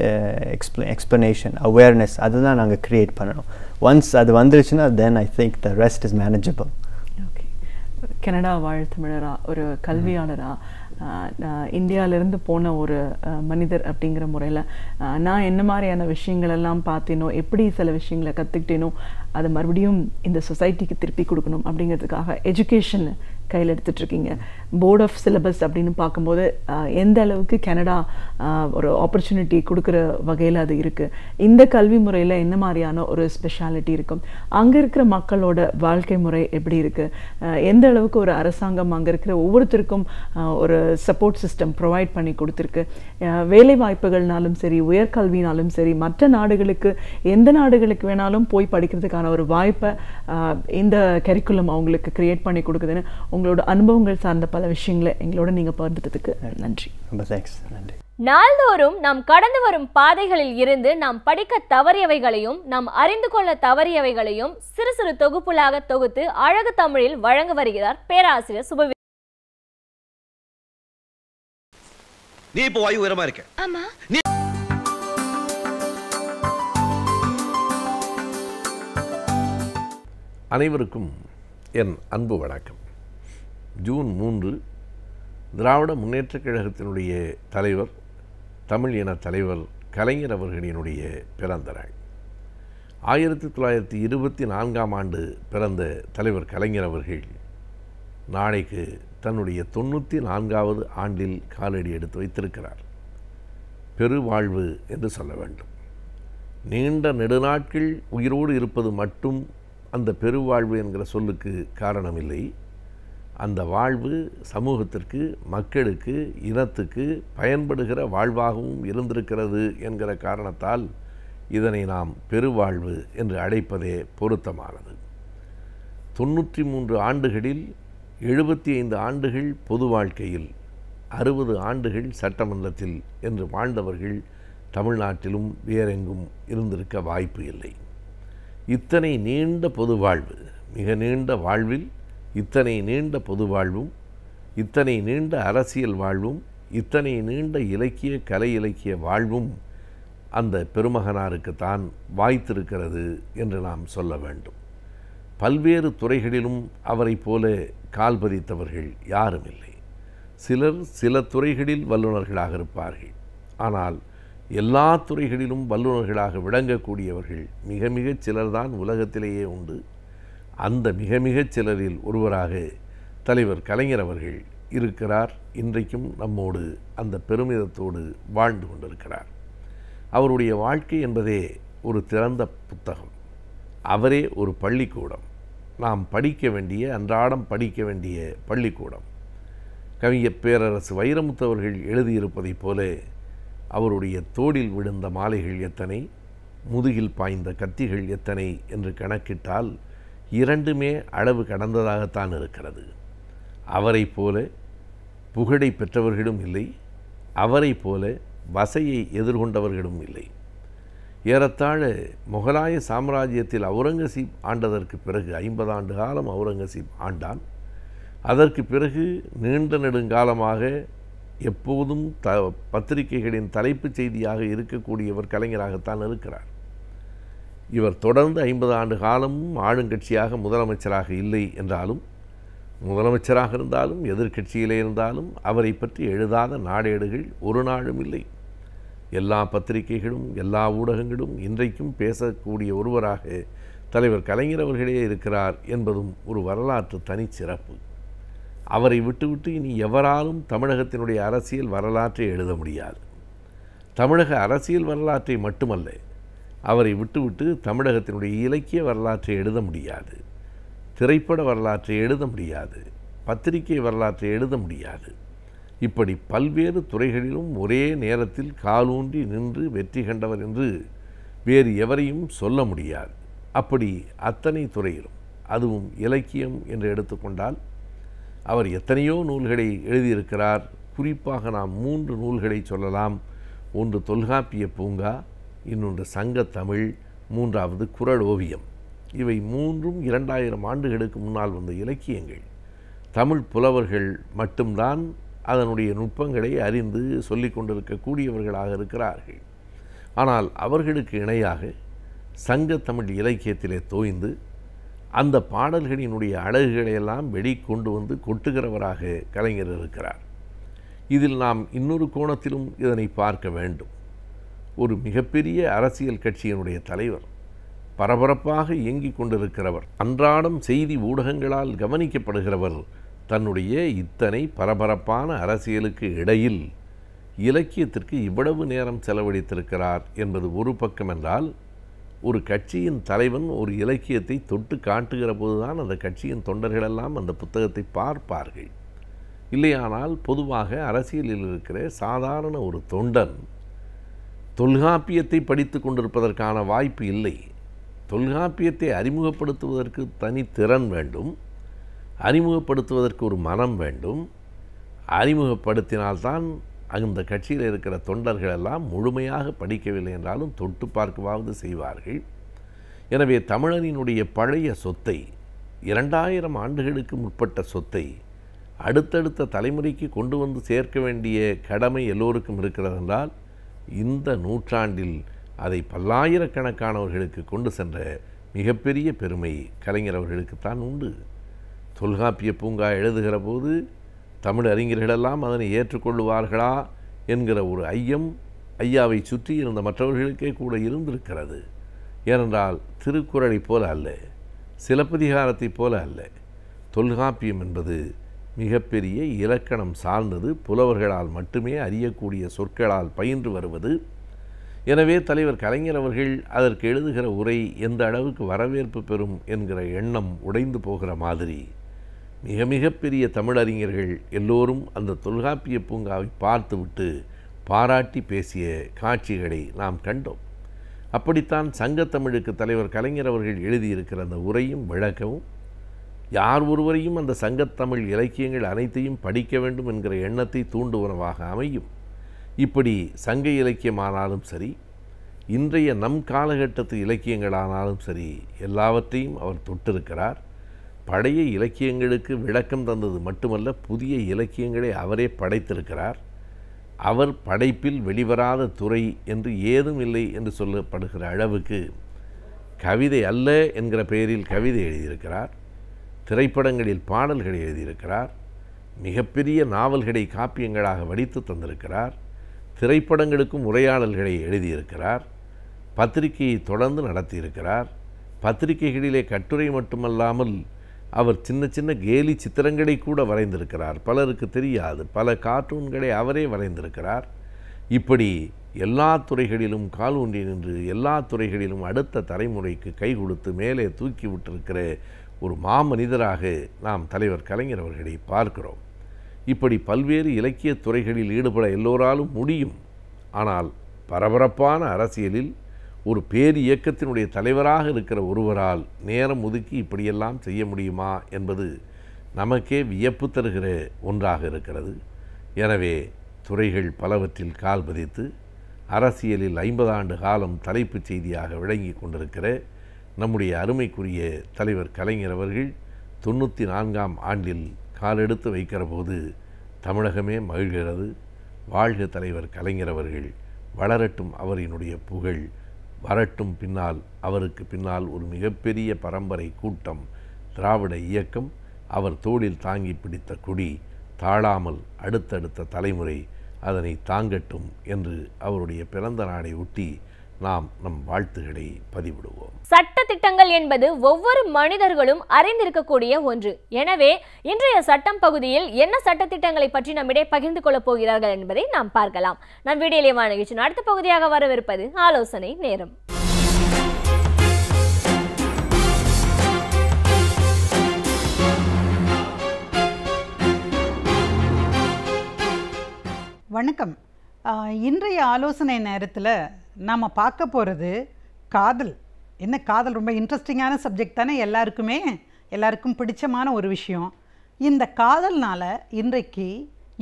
எக்ஸ்ப்ளனேஷன், அவேர்னஸ், அதுதான் நாங்கள் க்ரியேட் பண்ணணும். ஒன்ஸ் அது வந்துருச்சுன்னா then I think the rest is manageable. Okay. Canada வாழ் தமிழரா, ஒரு கல்வியாளராக, இந்தியாவிலேருந்து போன ஒரு மனிதர் அப்படிங்கிற முறையில் நான் என்ன மாதிரியான விஷயங்களெல்லாம் பார்த்தேனோ, எப்படி சில விஷயங்களை கற்றுக்கிட்டேனோ அதை மறுபடியும் இந்த சொசைட்டிக்கு திருப்பி கொடுக்கணும் அப்படிங்கிறதுக்காக எஜுகேஷன் கையில் எடுத்துகிட்ருக்கீங்க. போர்ட் ஆஃப் சிலபஸ் அப்படின்னு பார்க்கும்போது எந்த அளவுக்கு கனடா ஒரு ஆப்பர்ச்சுனிட்டி கொடுக்குற வகையில் அது இருக்குது. இந்த கல்வி முறையில் என்ன மாதிரியான ஒரு ஸ்பெஷாலிட்டி இருக்கும், அங்கே இருக்கிற மக்களோட வாழ்க்கை முறை எப்படி இருக்குது, எந்த அளவுக்கு ஒரு அரசாங்கம் அங்கே இருக்கிற ஒவ்வொருத்தருக்கும் ஒரு சப்போர்ட் சிஸ்டம் ப்ரொவைட் பண்ணி கொடுத்துருக்கு, வேலை வாய்ப்புகள்னாலும் சரி, உயர்கல்வினாலும் சரி, மற்ற நாடுகளுக்கு எந்த நாடுகளுக்கு வேணாலும் போய் படிக்கிறதுக்கான ஒரு வாய்ப்பை இந்த கரிக்குலம் அவங்களுக்கு கிரியேட் பண்ணி கொடுக்குதுன்னு உங்களோட அனுபவங்கள் சார்ந்த பல விஷயங்களை எங்களோட நீங்கள் பகிர்ந்துட்டதுக்கு நன்றி. ரொம்ப தேங்க்ஸ். நன்றி. நாள்தோறும் நாம் கடந்து வரும் பாதைகளில் இருந்து நாம் படிக்க தவறியவைகளையும் நாம் அறிந்து கொள்ள தவறியவைகளையும் சிறு சிறு தொகுப்புகளாக தொகுத்து அழகு தமிழில் வழங்க வருகிறார் பேராசிரியர் சுபவி. நீ இப்போ வாயு உயரமா இருக்க. ஆமா. அனைவருக்கும் என் அன்பு வணக்கம். ஜூன் 3 திராவிட முன்னேற்றக் கழகத்தினுடைய தலைவர், தமிழ் இன தலைவர் கலைஞர் அவர்களினுடைய பிறந்த நாள். 1924ஆம் ஆண்டு பிறந்த தலைவர் கலைஞர் அவர்கள் நாளைக்கு தன்னுடைய 94வது ஆண்டில் காலடி எடுத்து வைத்திருக்கிறார். பெருவாழ்வு என்று சொல்ல வேண்டும். நீண்ட நெடுநாட்கள் உயிரோடு இருப்பது மட்டும் அந்த பெருவாழ்வு என்கிற சொல்லுக்கு காரணமில்லை. அந்த வாழ்வு சமூகத்திற்கு, மக்களுக்கு, இனத்துக்கு பயன்படுகிற வாழ்வாகவும் இருந்திருக்கிறது என்கிற காரணத்தால் இதனை நாம் பெருவாழ்வு என்று அழைப்பதே பொருத்தமானது. 93 ஆண்டுகளில் 75 ஆண்டுகள் பொது வாழ்க்கையில், 60 ஆண்டுகள் சட்டமன்றத்தில் என்று வாழ்ந்தவர்கள் தமிழ்நாட்டிலும் வேறெங்கும் இருந்திருக்க வாய்ப்பு இல்லை. இத்தனை நீண்ட பொது வாழ்வு, மிக நீண்ட வாழ்வில் இத்தனை நீண்ட பொது வாழ்வும், இத்தனை நீண்ட அரசியல் வாழ்வும், இத்தனை நீண்ட இலக்கிய கலை இலக்கிய வாழ்வும் அந்த பெருமகனாருக்குத்தான் வாய்த்திருக்கிறது என்று நாம் சொல்ல வேண்டும். பல்வேறு துறைகளிலும் அவரை போல கால் பதித்தவர்கள் யாரும் இல்லை. சிலர் சில துறைகளில் வல்லுநர்களாக இருப்பார்கள். ஆனால் எல்லா துறைகளிலும் வல்லுநர்களாக விளங்கக்கூடியவர்கள் மிக மிகச் சிலர்தான் உலகத்திலேயே உண்டு. அந்த மிக மிகச் சிலரில் ஒருவராக தலைவர் கலைஞர் அவர்கள் இருக்கிறார். இன்றைக்கும் நம்மோடு அந்த பெருமிதத்தோடு வாழ்ந்து கொண்டிருக்கிறார். அவருடைய வாழ்க்கை என்பதே ஒரு திறந்த புத்தகம். அவரே ஒரு பள்ளிக்கூடம். நாம் படிக்க வேண்டிய, அன்றாடம் படிக்க வேண்டிய பள்ளிக்கூடம். கவிஞர் பேரரசு வைரமுத்து அவர்கள் எழுதியிருப்பதைப் போல அவருடைய தோளில் விழுந்த மாலைகள் எத்தனை, முதுகில் பாய்ந்த கத்திகள் எத்தனை என்று கணக்கிட்டால் இரண்டுமே அளவு கடந்ததாகத்தான் இருக்கிறது. அவரை போல புகழை பெற்றவர்களும் இல்லை, அவரை போல வசையை எதிர்கொண்டவர்களும் இல்லை. ஏறத்தாழ முகலாய சாம்ராஜ்யத்தில் அவுரங்கசீப் ஆண்டதற்கு பிறகு 50 ஆண்டு காலம் அவுரங்கசீப் ஆண்டான். அதற்கு பிறகு நீண்ட நெடுங்காலமாக எப்போதும் பத்திரிகைகளின் தலைப்புச் செய்தியாக இருக்கக்கூடியவர் கலைஞராகத்தான் இருக்கிறார். இவர் தொடர்ந்து 50 ஆண்டு காலமும் ஆளுங்கட்சியாக முதலமைச்சராக இல்லை என்றாலும், முதலமைச்சராக இருந்தாலும் எதிர்க்கட்சியிலே இருந்தாலும் அவரை பற்றி எழுதாத நாடேடுகள் ஒரு நாளும் இல்லை. எல்லா பத்திரிகைகளும் எல்லா ஊடகங்களும் இன்றைக்கும் பேசக்கூடிய ஒருவராக தலைவர் கலைஞர் அவர்களே இருக்கிறார் என்பதும் ஒரு வரலாற்று தனிச்சிறப்பு. அவரை விட்டுவிட்டு இனி எவராலும் தமிழகத்தினுடைய அரசியல் வரலாற்றை எழுத முடியாது. தமிழக அரசியல் வரலாற்றை மட்டுமல்ல, அவரை விட்டுவிட்டு தமிழகத்தினுடைய இலக்கிய வரலாற்றை எழுத முடியாது, திரைப்பட வரலாற்றை எழுத முடியாது, பத்திரிகை வரலாற்றை எழுத முடியாது. இப்படி பல்வேறு துறைகளிலும் ஒரே நேரத்தில் காலூன்றி நின்று வெற்றி கண்டவர் என்று வேறு எவரையும் சொல்ல முடியாது. அப்படி அத்தனை துறையிலும், அதுவும் இலக்கியம் என்று எடுத்துக்கொண்டால் அவர் எத்தனையோ நூல்களை எழுதியிருக்கிறார். குறிப்பாக நாம் 3 நூல்களை சொல்லலாம். ஒன்று தொல்காப்பிய பூங்கா, இன்னொன்று சங்கத்தமிழ், மூன்றாவது குறள் ஓவியம். இவை 3ம் 2000 ஆண்டுகளுக்கு முன்னால் வந்த இலக்கியங்கள். தமிழ் புலவர்கள் மட்டும்தான் அதனுடைய நுட்பங்களை அறிந்து சொல்லிக் கொண்டிருக்கக்கூடியவர்களாக இருக்கிறார்கள். ஆனால் அவர்களுக்கு இணையாக சங்கத்தமிழ் இலக்கியத்திலே தோய்ந்து அந்த பாடல்களினுடைய அழகுகளையெல்லாம் வெளிக்கொண்டு வந்து கொட்டுகிறவராக கலைஞர் இருக்கிறார். இதில் நாம் இன்னொரு கோணத்திலும் இதனை பார்க்க வேண்டும். ஒரு மிகப்பெரிய அரசியல் கட்சியினுடைய தலைவர், பரபரப்பாக இயங்கிக் கொண்டிருக்கிறவர், அன்றாடம் செய்தி ஊடகங்களால் கவனிக்கப்படுகிறவர், தன்னுடைய இத்தனை பரபரப்பான அரசியலுக்கு இடையில் இலக்கியத்திற்கு இவ்வளவு நேரம் செலவழித்திருக்கிறார் என்பது ஒரு பக்கம் என்றால், ஒரு கட்சியின் தலைவன் ஒரு இலக்கியத்தை தொட்டு காட்டுகிற போதுதான் அந்த கட்சியின் தொண்டர்களெல்லாம் அந்த புத்தகத்தை பார்ப்பார்கள். இல்லையானால் பொதுவாக அரசியலில் இருக்கிற சாதாரண ஒரு தொண்டன் தொல்காப்பியத்தை படித்து கொண்டிருப்பதற்கான வாய்ப்பு இல்லை. தொல்காப்பியத்தை அறிமுகப்படுத்துவதற்கு தனித்திறன் வேண்டும், அறிமுகப்படுத்துவதற்கு ஒரு மனம் வேண்டும். அறிமுகப்படுத்தினால்தான் அந்த கட்சியில் இருக்கிற தொண்டர்கள் எல்லாம் முழுமையாக படிக்கவில்லை என்றாலும் தொட்டு பார்க்கவாவது செய்வார்கள். எனவே தமிழனினுடைய பழைய சொத்தை, 2000 ஆண்டுகளுக்கு முற்பட்ட சொத்தை அடுத்தடுத்த தலைமுறைக்கு கொண்டு வந்து சேர்க்க வேண்டிய கடமை எல்லோருக்கும் இருக்கிறது என்றால், இந்த நூற்றாண்டில் அதை பல்லாயிரக்கணக்கானவர்களுக்கு கொண்டு சென்ற மிகப்பெரிய பெருமை கலைஞர் அவர்களுக்குத்தான் உண்டு. தொல்காப்பிய பூங்கா எழுதுகிற போது தமிழ் அறிஞர்களெல்லாம் அதனை ஏற்றுக்கொள்ளுவார்களா என்கிற ஒரு ஐயம் ஐயாவை சுற்றி இருந்த மற்றவர்களுக்கே கூட இருந்திருக்கிறது. ஏனென்றால் திருக்குறளைப் போல அல்ல, சிலப்பதிகாரத்தைப் போல அல்ல. தொல்காப்பியம் என்பது மிகப்பெரிய இலக்கணம் சார்ந்தது, புலவர்களால் மட்டுமே அறியக்கூடிய சொற்களால் பயின்று வருவது. எனவே தலைவர் கலைஞர் அவர்கள் அதற்கு எழுதுகிற உரை எந்த அளவுக்கு வரவேற்பு பெறும் என்கிற எண்ணம் உடைந்து போகிற மாதிரி மிக மிகப்பெரிய தமிழறிஞர்கள் எல்லோரும் அந்த தொல்காப்பிய பூங்காவை பார்த்துவிட்டு பாராட்டி பேசிய காட்சிகளை நாம் கண்டோம். அப்படித்தான் சங்கத்தமிழுக்கு தலைவர் கலைஞர் அவர்கள் எழுதியிருக்கிற அந்த உரையும் விளக்கவும், யார் ஒருவரையும் அந்த சங்கத்தமிழ் இலக்கியங்கள் அனைத்தையும் படிக்க வேண்டும் என்கிற எண்ணத்தை தூண்டுவனவாக அமையும். இப்படி சங்க இலக்கியமானாலும் சரி, இன்றைய நம் காலகட்டத்து இலக்கியங்களானாலும் சரி, எல்லாவற்றையும் அவர் தொட்டிருக்கிறார். பழைய இலக்கியங்களுக்கு விளக்கம் தந்தது மட்டுமல்ல, புதிய இலக்கியங்களை அவரே படைத்திருக்கிறார். அவர் படைப்பில் வெளிவராத துறை என்று ஏதும் இல்லை என்று சொல்லப்படுகிற அளவுக்கு கவிதை அல்ல என்கிற பெயரில் கவிதை எழுதியிருக்கிறார். திரைப்படங்களில் பாடல்களை எழுதியிருக்கிறார். மிகப்பெரிய நாவல்களை காப்பியங்களாக வடித்து தந்திருக்கிறார். திரைப்படங்களுக்கும் உரையாடல்களை எழுதியிருக்கிறார். பத்திரிகையை தொடர்ந்து நடத்தியிருக்கிறார். பத்திரிகைகளிலே கட்டுரை மட்டுமல்லாமல் அவர் சின்ன சின்ன கேலி சித்திரங்களை கூட வரைந்திருக்கிறார். பலருக்கு தெரியாது, பல கார்ட்டூன்களை அவரே வரைந்திருக்கிறார். இப்படி எல்லா துறைகளிலும் கால் ஊன்றி நின்று எல்லா துறைகளிலும் அடுத்த தலைமுறைக்கு கை கொடுத்து மேலே தூக்கி விட்டிருக்கிற ஒரு மாமனிதராக நாம் தலைவர் கலைஞர் அவர்களை பார்க்கிறோம். இப்படி பல்வேறு இலக்கிய துறைகளில் ஈடுபட எல்லோராலும் முடியும். ஆனால் பரபரப்பான அரசியலில் ஒரு பேர் இயக்கத்தினுடைய தலைவராக இருக்கிற ஒருவரால் நேரம் ஒதுக்கி இப்படியெல்லாம் செய்ய முடியுமா என்பது நமக்கே வியப்பு தருகிற ஒன்றாக இருக்கிறது. எனவே துறைகள் பலவற்றில் கால் பதித்து அரசியலில் 50 ஆண்டு காலம் தலைப்புச் செய்தியாக விளங்கி கொண்டிருக்கிற நம்முடைய அருமைக்குரிய தலைவர் கலைஞர் அவர்கள் 94ஆம் ஆண்டில் காலெடுத்து வைக்கிற போது தமிழகமே மகிழ்கிறது. வாழ்க தலைவர் கலைஞர் அவர்கள், வளரட்டும் அவரினுடைய புகழ், வரட்டும் பின்னால் அவருக்கு பின்னால் ஒரு மிகப்பெரிய பரம்பரை கூட்டம், திராவிட இயக்கம், அவர் தோளில் தாங்கி பிடித்த கொடி தாழாமல் அடுத்தடுத்த தலைமுறை அதனை தாங்கட்டும் என்று அவருடைய பிறந்த நாளை ஒட்டி நாம் நம் வாழ்த்துக்களை பதிவிடுவோம். சட்ட திட்டங்கள் என்பது ஒவ்வொரு மனிதர்களும் அறிந்திருக்கக்கூடிய ஒன்று. எனவே இன்றைய சட்டம் பகுதியில் என்ன சட்ட திட்டங்களை பற்றி நம்மிடையே பகிர்ந்து கொள்ளப் போகிறார்கள் என்பதை நாம் பார்க்கலாம். நம் வீடியோலேயே நிகழ்ச்சி அடுத்த பகுதியாக வரவிருப்பது ஆலோசனை நேரம். வணக்கம். இன்றைய ஆலோசனை நேரத்தில் நாம் பார்க்க போகிறது காதல். என்ன காதல் ரொம்ப இன்ட்ரெஸ்டிங்கான சப்ஜெக்ட் தானே, எல்லாருக்கும் பிடிச்சமான ஒரு விஷயம். இந்த காதல்னால் இன்றைக்கு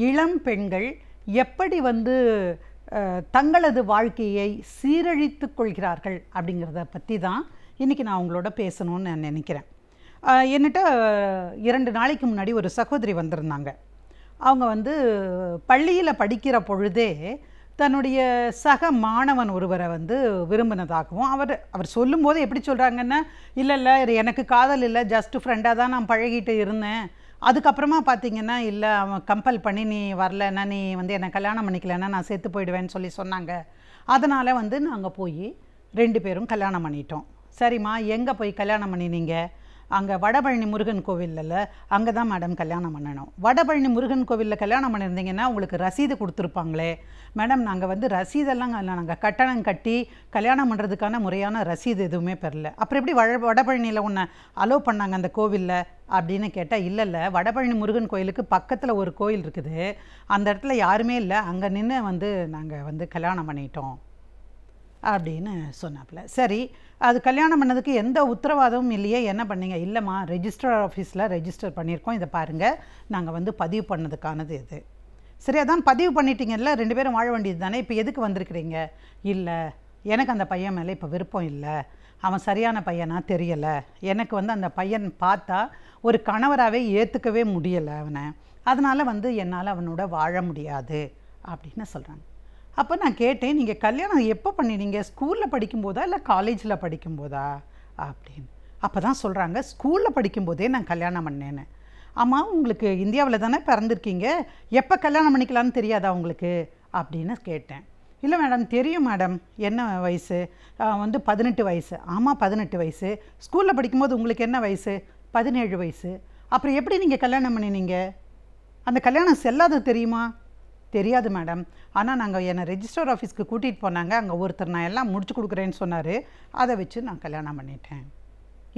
இளம் பெண்கள் எப்படி தங்களது வாழ்க்கையை சீரழித்து கொள்கிறார்கள் அப்படிங்கிறத பற்றி தான் இன்றைக்கி நான் உங்களோட பேசணும்னு நான் நினைக்கிறேன். என்கிட்ட 2 நாளைக்கு முன்னாடி ஒரு சகோதரி வந்திருந்தாங்க. அவங்க பள்ளியில் படிக்கிற பொழுதே தன்னுடைய சக மாணவன் ஒருவரை விரும்பினதாகவும் அவர் சொல்லும்போது எப்படி சொல்கிறாங்கன்னா, இல்லை எனக்கு காதல் இல்லை, ஜஸ்ட் ஃப்ரெண்டாக தான் நான் பழகிட்டு இருந்தேன், அதுக்கப்புறமா பார்த்திங்கன்னா இல்லை அவன் கம்பல் பண்ணி நீ வரலன்னா, நீ என்னை கல்யாணம் பண்ணிக்கலன்னா நான் செத்து போயிடுவேன்னு சொன்னாங்க. அதனால் நாங்கள் போய் 2 பேரும் கல்யாணம் பண்ணிட்டோம். சரிம்மா, எங்கே போய் கல்யாணம் பண்ணினீங்க? அங்கே வடபழனி முருகன் கோவிலில், அங்கே தான் மேடம் கல்யாணம் பண்ணணும். வடபழனி முருகன் கோவிலில் கல்யாணம் பண்ணியிருந்தீங்கன்னா உங்களுக்கு ரசீது கொடுத்துருப்பாங்களே. மேடம் நாங்கள் ரசீதெல்லாம் இல்லை, நாங்கள் கட்டணம் கட்டி கல்யாணம் பண்ணுறதுக்கான முறையான ரசீது எதுவுமே பெறல. அப்புறம் எப்படி வடபழனியில் உன்னை அலோவ் பண்ணாங்க அந்த கோவிலில் அப்படின்னு கேட்டால், இல்லை வடபழனி முருகன் கோயிலுக்கு பக்கத்தில் ஒரு கோயில் இருக்குது, அந்த இடத்துல யாருமே இல்லை, அங்கே நின்று நாங்கள் கல்யாணம் பண்ணிட்டோம் அப்படின்னு சொன்னாப்புல. சரி, அது கல்யாணம் பண்ணதுக்கு எந்த உத்தரவாதமும் இல்லையே, என்ன பண்ணீங்க? இல்லைம்மா, ரெஜிஸ்டர் ஆஃபீஸில் ரெஜிஸ்டர் பண்ணியிருக்கோம், இதை பாருங்கள், நாங்கள் பதிவு பண்ணதுக்கானது இது. சரி, அதான் பதிவு பண்ணிட்டீங்கல்ல, 2 பேரும் வாழ வேண்டியது தானே, இப்போ எதுக்கு வந்திருக்கிறீங்க? இல்லை, எனக்கு அந்த பையன் மேலே இப்போ விருப்பம் இல்லை, அவன் சரியான பையனா தெரியலை, எனக்கு அந்த பையன் பார்த்தா ஒரு கணவராகவே ஏற்றுக்கவே முடியலை அவனை, அதனால் என்னால் அவனோட வாழ முடியாது அப்படின்னு சொல்கிறாங்க. அப்போ நான் கேட்டேன், நீங்கள் கல்யாணம் எப்போ பண்ணினீங்க? ஸ்கூலில் படிக்கும்போதா இல்லை காலேஜில் படிக்கும்போதா அப்படின்னு. அப்போ தான் சொல்கிறாங்க, ஸ்கூலில் படிக்கும்போதே நான் கல்யாணம் பண்ணேன்னு. ஆமாம், உங்களுக்கு இந்தியாவில் தானே பிறந்திருக்கீங்க, எப்போ கல்யாணம் பண்ணிக்கலான்னு தெரியாதா உங்களுக்கு அப்படின்னு கேட்டேன். இல்லை மேடம், தெரியும் மேடம். என்ன வயசு? 18 வயசு. ஆமாம், 18 வயசு. ஸ்கூலில் படிக்கும்போது உங்களுக்கு என்ன வயசு? 17 வயசு. அப்புறம் எப்படி நீங்கள் கல்யாணம் பண்ணினீங்க? அந்த கல்யாணம் செல்லாதது தெரியுமா? தெரியாது மேடம். ஆனால் நாங்கள் என்னை ரெஜிஸ்டர் ஆஃபீஸ்க்கு கூட்டிகிட்டு போனாங்க, அங்கே ஒருத்தர் நான் எல்லாம் முடிச்சு கொடுக்குறேன்னு சொன்னார், அதை வச்சு நான் கல்யாணம் பண்ணிட்டேன்.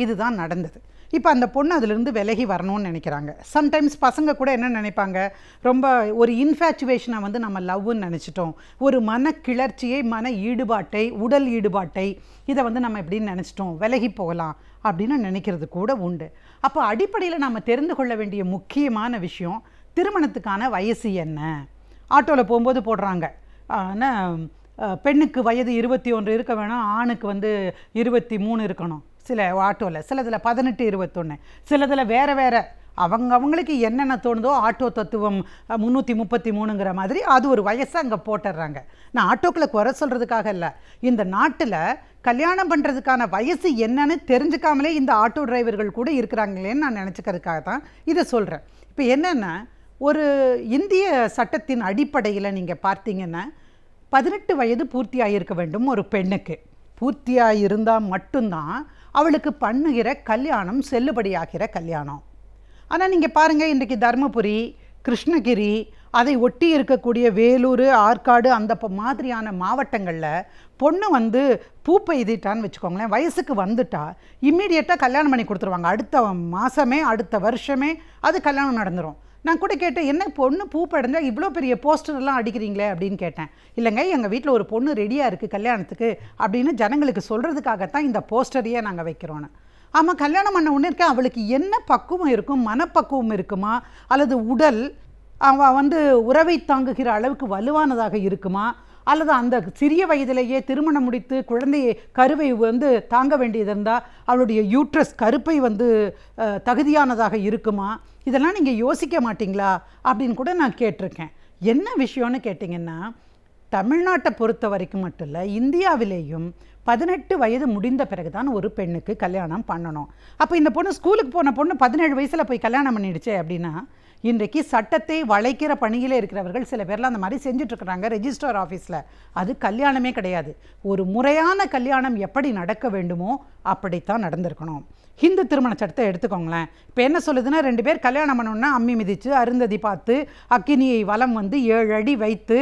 இதுதான் நடந்தது. இப்போ அந்த பொண்ணு அதிலிருந்து விலகி வரணும்னு நினைக்கிறாங்க. சம்டைம்ஸ் பசங்க கூட என்ன நினைப்பாங்க, ரொம்ப ஒரு இன்ஃபேச்சுவேஷனை நம்ம லவ்னு நினச்சிட்டோம், ஒரு மனக்கிளர்ச்சியை, மன ஈடுபாட்டை, உடல் ஈடுபாட்டை, இதை நம்ம எப்படின்னு நினச்சிட்டோம், விலகி போகலாம் அப்படின்னு நினைக்கிறது கூட உண்டு. அப்போ அடிப்படையில் நம்ம தெரிந்து கொள்ள வேண்டிய முக்கியமான விஷயம், திருமணத்துக்கான வயசு என்ன? ஆட்டோவில் போகும்போது போடுறாங்க, ஆனால் பெண்ணுக்கு வயது 21 இருக்க வேணும், ஆணுக்கு 23 இருக்கணும். சில ஆட்டோவில், சிலதில் 18, 21, சிலதில் வேறு அவங்களுக்கு என்னென்ன தோணுதோ, ஆட்டோ தத்துவம் 333ங்கிற மாதிரி அது ஒரு வயசை அங்கே போட்டுடுறாங்க. நான் ஆட்டோக்களை குறை சொல்கிறதுக்காக இல்லை, இந்த நாட்டில் கல்யாணம் பண்ணுறதுக்கான வயசு என்னன்னு தெரிஞ்சுக்காமலே இந்த ஆட்டோ டிரைவர்கள் கூட இருக்கிறாங்களேன்னு நான் நினச்சிக்கிறதுக்காக தான் இதை சொல்கிறேன். இப்போ என்னென்னா, ஒரு இந்திய சட்டத்தின் அடிப்படையில் நீங்கள் பார்த்தீங்கன்னா 18 வயது பூர்த்தியாக இருக்க வேண்டும் ஒரு பெண்ணுக்கு. பூர்த்தியாக இருந்தால் மட்டும்தான் அவளுக்கு பண்ணுகிற கல்யாணம் செல்லுபடியாகிற கல்யாணம். ஆனால் நீங்கள் பாருங்கள், இன்றைக்கி தருமபுரி, கிருஷ்ணகிரி, அதை ஒட்டி இருக்கக்கூடிய வேலூர், ஆற்காடு அந்த மாதிரியான மாவட்டங்களில் பொண்ணு வந்து பூ பெய்திட்டான்னு வச்சுக்கோங்களேன், வயசுக்கு வந்துட்டா இம்மீடியட்டாக கல்யாணம் பண்ணி கொடுத்துருவாங்க. அடுத்த மாதமே அடுத்த வருஷமே அது கல்யாணம் நடந்துடும். நான் கூட கேட்டேன், என்ன பொண்ணு பூ படைஞ்சால் இவ்வளோ பெரிய போஸ்டர்லாம் அடிக்கிறீங்களே அப்படின்னு கேட்டேன். இல்லைங்க, எங்கள் வீட்டில் ஒரு பொண்ணு ரெடியாக இருக்குது கல்யாணத்துக்கு அப்படின்னு ஜனங்களுக்கு சொல்கிறதுக்காகத்தான் இந்த போஸ்டரையே நாங்கள் வைக்கிறோன்னு. ஆமாம், கல்யாணம் பண்ண ஒன்று இருக்கேன், அவளுக்கு என்ன பக்குவம் இருக்கும், மனப்பக்குவம் இருக்குமா, அல்லது உடல் அவள் வந்து உறவை தாங்குகிற அளவுக்கு வலுவானதாக இருக்குமா, அல்லது அந்த சிறிய வயதிலேயே திருமணம் முடித்து குழந்தையை கருவை வந்து தாங்க வேண்டியது இருந்தால் அவளுடைய யூட்ரஸ் கருப்பை வந்து தகுதியானதாக இருக்குமா, இதெல்லாம் நீங்கள் யோசிக்க மாட்டிங்களா அப்படின்னு கூட நான் கேட்டிருக்கேன். என்ன விஷயம்னு கேட்டிங்கன்னா, தமிழ்நாட்டை பொறுத்த வரைக்கும் மட்டும் இல்லை, இந்தியாவிலேயும் 18 வயது முடிந்த பிறகு தான் ஒரு பெண்ணுக்கு கல்யாணம் பண்ணணும். அப்போ இந்த பொண்ணு ஸ்கூலுக்கு போன பொண்ணு 17 வயசில் போய் கல்யாணம் பண்ணிடுச்சே அப்படின்னா, இன்றைக்கு சட்டத்தை வளைக்கிற பணியில் இருக்கிறவர்கள் சில பேர்லாம் அந்த மாதிரி செஞ்சிட்ருக்குறாங்க ரெஜிஸ்டர் ஆஃபீஸில். அது கல்யாணமே கிடையாது. ஒரு முறையான கல்யாணம் எப்படி நடக்க வேண்டுமோ அப்படித்தான் நடந்திருக்கணும். ஹிந்து திருமண சட்டத்தை எடுத்துக்கோங்களேன். இப்போ என்ன சொல்லுதுன்னா, 2 பேர் கல்யாணம் பண்ணணுன்னா அம்மி மிதித்து அருந்ததி பார்த்து அக்கினியை வலம் வந்து 7 அடி வைத்து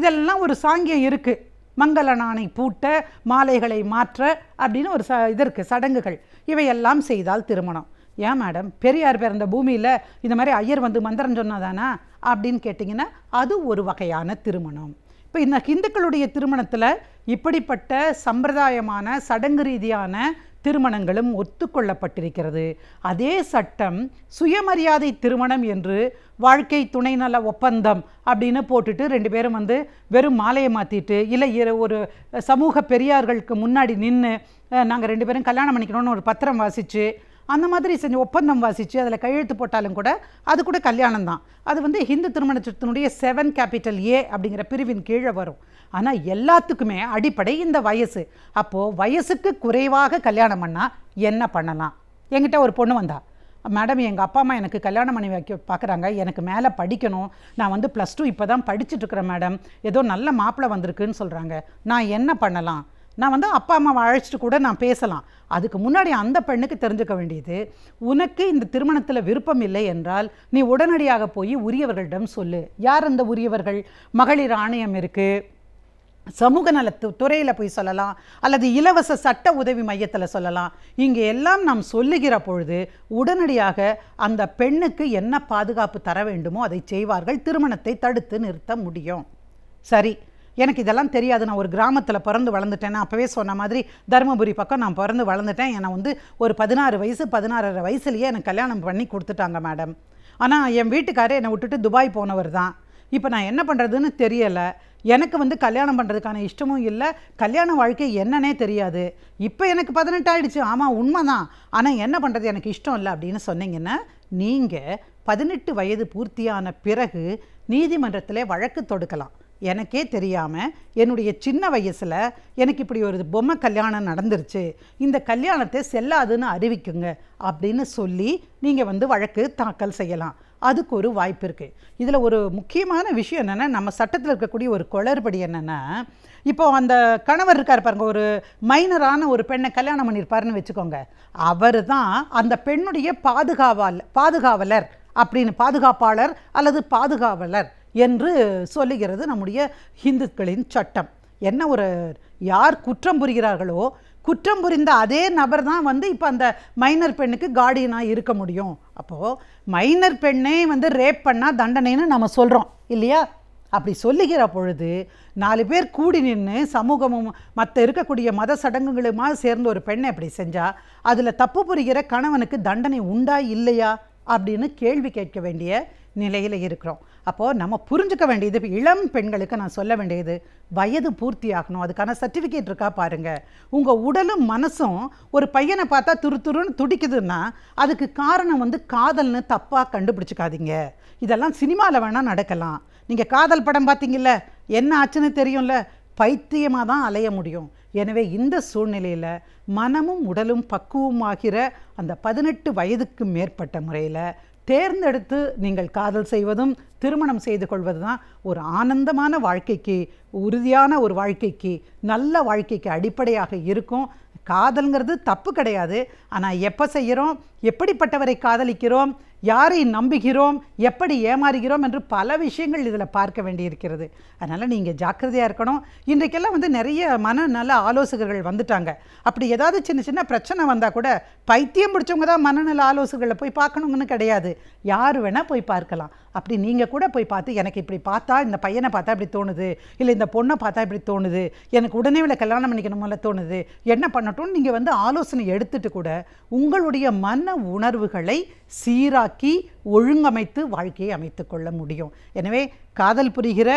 இதெல்லாம் ஒரு சாங்கியம் இருக்குது. மங்கள நாணை பூட்ட, மாலைகளை மாற்ற அப்படின்னு ஒரு இது இருக்குது, சடங்குகள். இவையெல்லாம் செய்தால் திருமணம். ஏன் மேடம், பெரியார் பிறந்த பூமியில் இந்த மாதிரி ஐயர் வந்து மந்திரம் சொன்னாதானா அப்படின்னு கேட்டிங்கன்னா, அது ஒரு வகையான திருமணம். இப்போ இந்த இந்துக்களுடைய திருமணத்தில் இப்படிப்பட்ட சம்பிரதாயமான சடங்கு ரீதியான திருமணங்களும் ஒத்துக்கொள்ளப்பட்டிருக்கிறது. அதே சட்டம் சுயமரியாதை திருமணம் என்று வாழ்க்கை துணை நல ஒப்பந்தம் அப்படின்னு போட்டுட்டு 2 பேரும் வந்து வெறும் மாலையை மாற்றிட்டு, இல்லை ஒரு சமூக பெரியார்களுக்கு முன்னாடி நின்று நாங்கள் 2 பேரும் கல்யாணம் பண்ணிக்கணும்னு ஒரு பத்திரம் வாசித்து அந்த மாதிரி செஞ்சு ஒப்பந்தம் வாசித்து அதில் கையெழுத்து போட்டாலும் கூட அது கூட கல்யாணம் தான். அது வந்து ஹிந்து திருமண சட்டத்தினுடைய 7A அப்படிங்கிற பிரிவின் கீழே வரும். ஆனால் எல்லாத்துக்குமே அடிப்படை இந்த வயசு. அப்போது வயசுக்கு குறைவாக கல்யாணம் பண்ணால் என்ன பண்ணலாம்? என்கிட்ட ஒரு பொண்ணு வந்தா, மேடம் எங்கள் அப்பா அம்மா எனக்கு கல்யாணம் பண்ணி வைக்க பார்க்குறாங்க, எனக்கு மேலே படிக்கணும், நான் வந்து +2 இப்போ தான் படிச்சுட்ருக்குறேன் மேடம், ஏதோ நல்ல மாப்பிள்ளை வந்திருக்குன்னு சொல்கிறாங்க, நான் என்ன பண்ணலாம்? நான் வந்து அப்பா அம்மாவை அழைச்சிட்டு கூட நான் பேசலாம். அதுக்கு முன்னாடி அந்த பெண்ணுக்கு தெரிஞ்சுக்க வேண்டியது, உனக்கு இந்த திருமணத்தில் விருப்பம் இல்லை என்றால் நீ உடனடியாக போய் உரியவர்களிடம் சொல்லு. யார் அந்த உரியவர்கள்? மகளிர் ஆணையம் இருக்குது, சமூக நலத்து துறையில் போய் சொல்லலாம், அல்லது இலவச சட்ட உதவி மையத்தில் சொல்லலாம். இங்கே எல்லாம் நாம் சொல்லுகிற பொழுது உடனடியாக அந்த பெண்ணுக்கு என்ன பாதுகாப்பு தர வேண்டுமோ அதை செய்வார்கள். திருமணத்தை தடுத்து நிறுத்த முடியும். சரி, எனக்கு இதெல்லாம் தெரியாது, நான் ஒரு கிராமத்தில் பிறந்து வளர்ந்துட்டேன். நான் அப்போவே சொன்ன மாதிரி தருமபுரி பக்கம் நான் பிறந்து வளர்ந்துட்டேன். என்னை வந்து ஒரு 16 வயசு 16.5 வயசுலேயே எனக்கு கல்யாணம் பண்ணி கொடுத்துட்டாங்க மேடம். ஆனால் என் வீட்டுக்காரே என்னை விட்டுட்டு துபாய் போனவர் தான். இப்போ நான் என்ன பண்ணுறதுன்னு தெரியலை. எனக்கு வந்து கல்யாணம் பண்ணுறதுக்கான இஷ்டமும் இல்லை, கல்யாண வாழ்க்கை என்னன்னே தெரியாது. இப்போ எனக்கு 18 ஆகிடுச்சு. ஆமாம், உண்மை தான். ஆனால் என்ன பண்ணுறது, எனக்கு இஷ்டம் இல்லை அப்படின்னு சொன்னீங்கன்னா, நீங்கள் 18 வயது பூர்த்தியான பிறகு நீதிமன்றத்தில் வழக்கு தொடுக்கலாம். எனக்கே தெரியாமல் என்னுடைய சின்ன வயசில் எனக்கு இப்படி ஒரு பொம்மை கல்யாணம் நடந்துருச்சு, இந்த கல்யாணத்தை செல்லாதுன்னு அறிவிக்குங்க அப்படின்னு சொல்லி நீங்கள் வந்து வழக்கு தாக்கல் செய்யலாம். அதுக்கு ஒரு வாய்ப்பு இருக்குது. இதில் ஒரு முக்கியமான விஷயம் என்னென்னா, நம்ம சட்டத்தில் இருக்கக்கூடிய ஒரு குளறுபடி என்னென்னா, இப்போது அந்த கணவர் இருக்கார் பாருங்க, ஒரு மைனரான ஒரு பெண்ணை கல்யாணம் பண்ணியிருப்பாருன்னு வச்சுக்கோங்க, அவர் தான் அந்த பெண்ணுடைய பாதுகாவலர் அப்படின்னு, பாதுகாப்பாளர் அல்லது பாதுகாவலர் என்று சொல்லுகிறது நம்முடைய இந்துக்களின் சட்டம். என்ன, ஒரு யார் குற்றம் புரிகிறார்களோ குற்றம் புரிந்த அதே நபர் தான் வந்து இப்போ அந்த மைனர் பெண்ணுக்கு கார்டியனாக இருக்க முடியும். அப்போது மைனர் பெண்ணே வந்து ரேப் பண்ணால் தண்டனைன்னு நம்ம சொல்கிறோம் இல்லையா? அப்படி சொல்லுகிற பொழுது 4 பேர் கூடி நின்று சமூகமும் மற்ற இருக்கக்கூடிய மத சடங்குகளுமா சேர்ந்து ஒரு பெண்ணை அப்படி செஞ்சால் அதில் தப்பு புரிகிற கணவனுக்கு தண்டனை உண்டா இல்லையா அப்படின்னு கேள்வி கேட்க வேண்டிய நிலையில் இருக்கிறோம். அப்போது நம்ம புரிஞ்சுக்க வேண்டியது, இளம் பெண்களுக்கு நான் சொல்ல வேண்டியது, வயது பூர்த்தி ஆகணும். அதுக்கான சர்டிஃபிகேட் இருக்கா பாருங்கள். உங்கள் உடலும் மனசும் ஒரு பையனை பார்த்தா துருன்னு துடிக்குதுன்னா அதுக்கு காரணம் வந்து காதல்னு தப்பாக கண்டுபிடிச்சிக்காதீங்க. இதெல்லாம் சினிமாவில் வேணால் நடக்கலாம். நீங்கள் காதல் படம் பார்த்தீங்கல்ல, என்ன ஆச்சுன்னு தெரியும்ல, பைத்தியமாக தான் அலைய முடியும். எனவே இந்த சூழ்நிலையில் மனமும் உடலும் பக்குவமாகிற அந்த 18 வயதுக்கு மேற்பட்ட முறையில் தேர்ந்தெடுத்து நீங்கள் காதல் செய்வதும் திருமணம் செய்து கொள்வது தான் ஒரு ஆனந்தமான வாழ்க்கைக்கு, உறுதியான ஒரு வாழ்க்கைக்கு, நல்ல வாழ்க்கைக்கு அடிப்படையாக இருக்கும். காதல்ங்கிறது தப்பு கிடையாது. ஆனால் எப்போ செய்கிறோம், எப்படிப்பட்டவரை காதலிக்கிறோம், யாரை நம்புகிறோம், எப்படி ஏமாறுகிறோம் என்று பல விஷயங்கள் இதில் பார்க்க வேண்டியிருக்கிறது. அதனால் நீங்கள் ஜாக்கிரதையாக இருக்கணும். இன்றைக்கெல்லாம் நிறைய மனநல ஆலோசகர்கள் வந்துட்டாங்க. அப்படி ஏதாவது சின்ன சின்ன பிரச்சனை வந்தால் கூட பைத்தியம் பிடிச்சவங்க தான் மனநல ஆலோசகர்களை போய் பார்க்கணுங்கன்னு கிடையாது. யார் வேணால் போய் பார்க்கலாம். அப்படி நீங்கள் கூட போய் பார்த்து எனக்கு இப்படி பார்த்தா, இந்த பையனை பார்த்தா இப்படி தோணுது, இல்லை இந்த பொண்ணை பார்த்தா இப்படி தோணுது, எனக்கு உடனே இவளை கல்யாணம் பண்ணிக்கணும்ல தோணுது, என்ன பண்ணட்டும்னு நீங்கள் ஆலோசனை எடுத்துட்டு கூட உங்களுடைய மன உணர்வுகளை சீராக்கி ஒழுங்கமைத்து வாழ்க்கையை அமைத்து கொள்ள முடியும். எனவே காதல் புரிகிற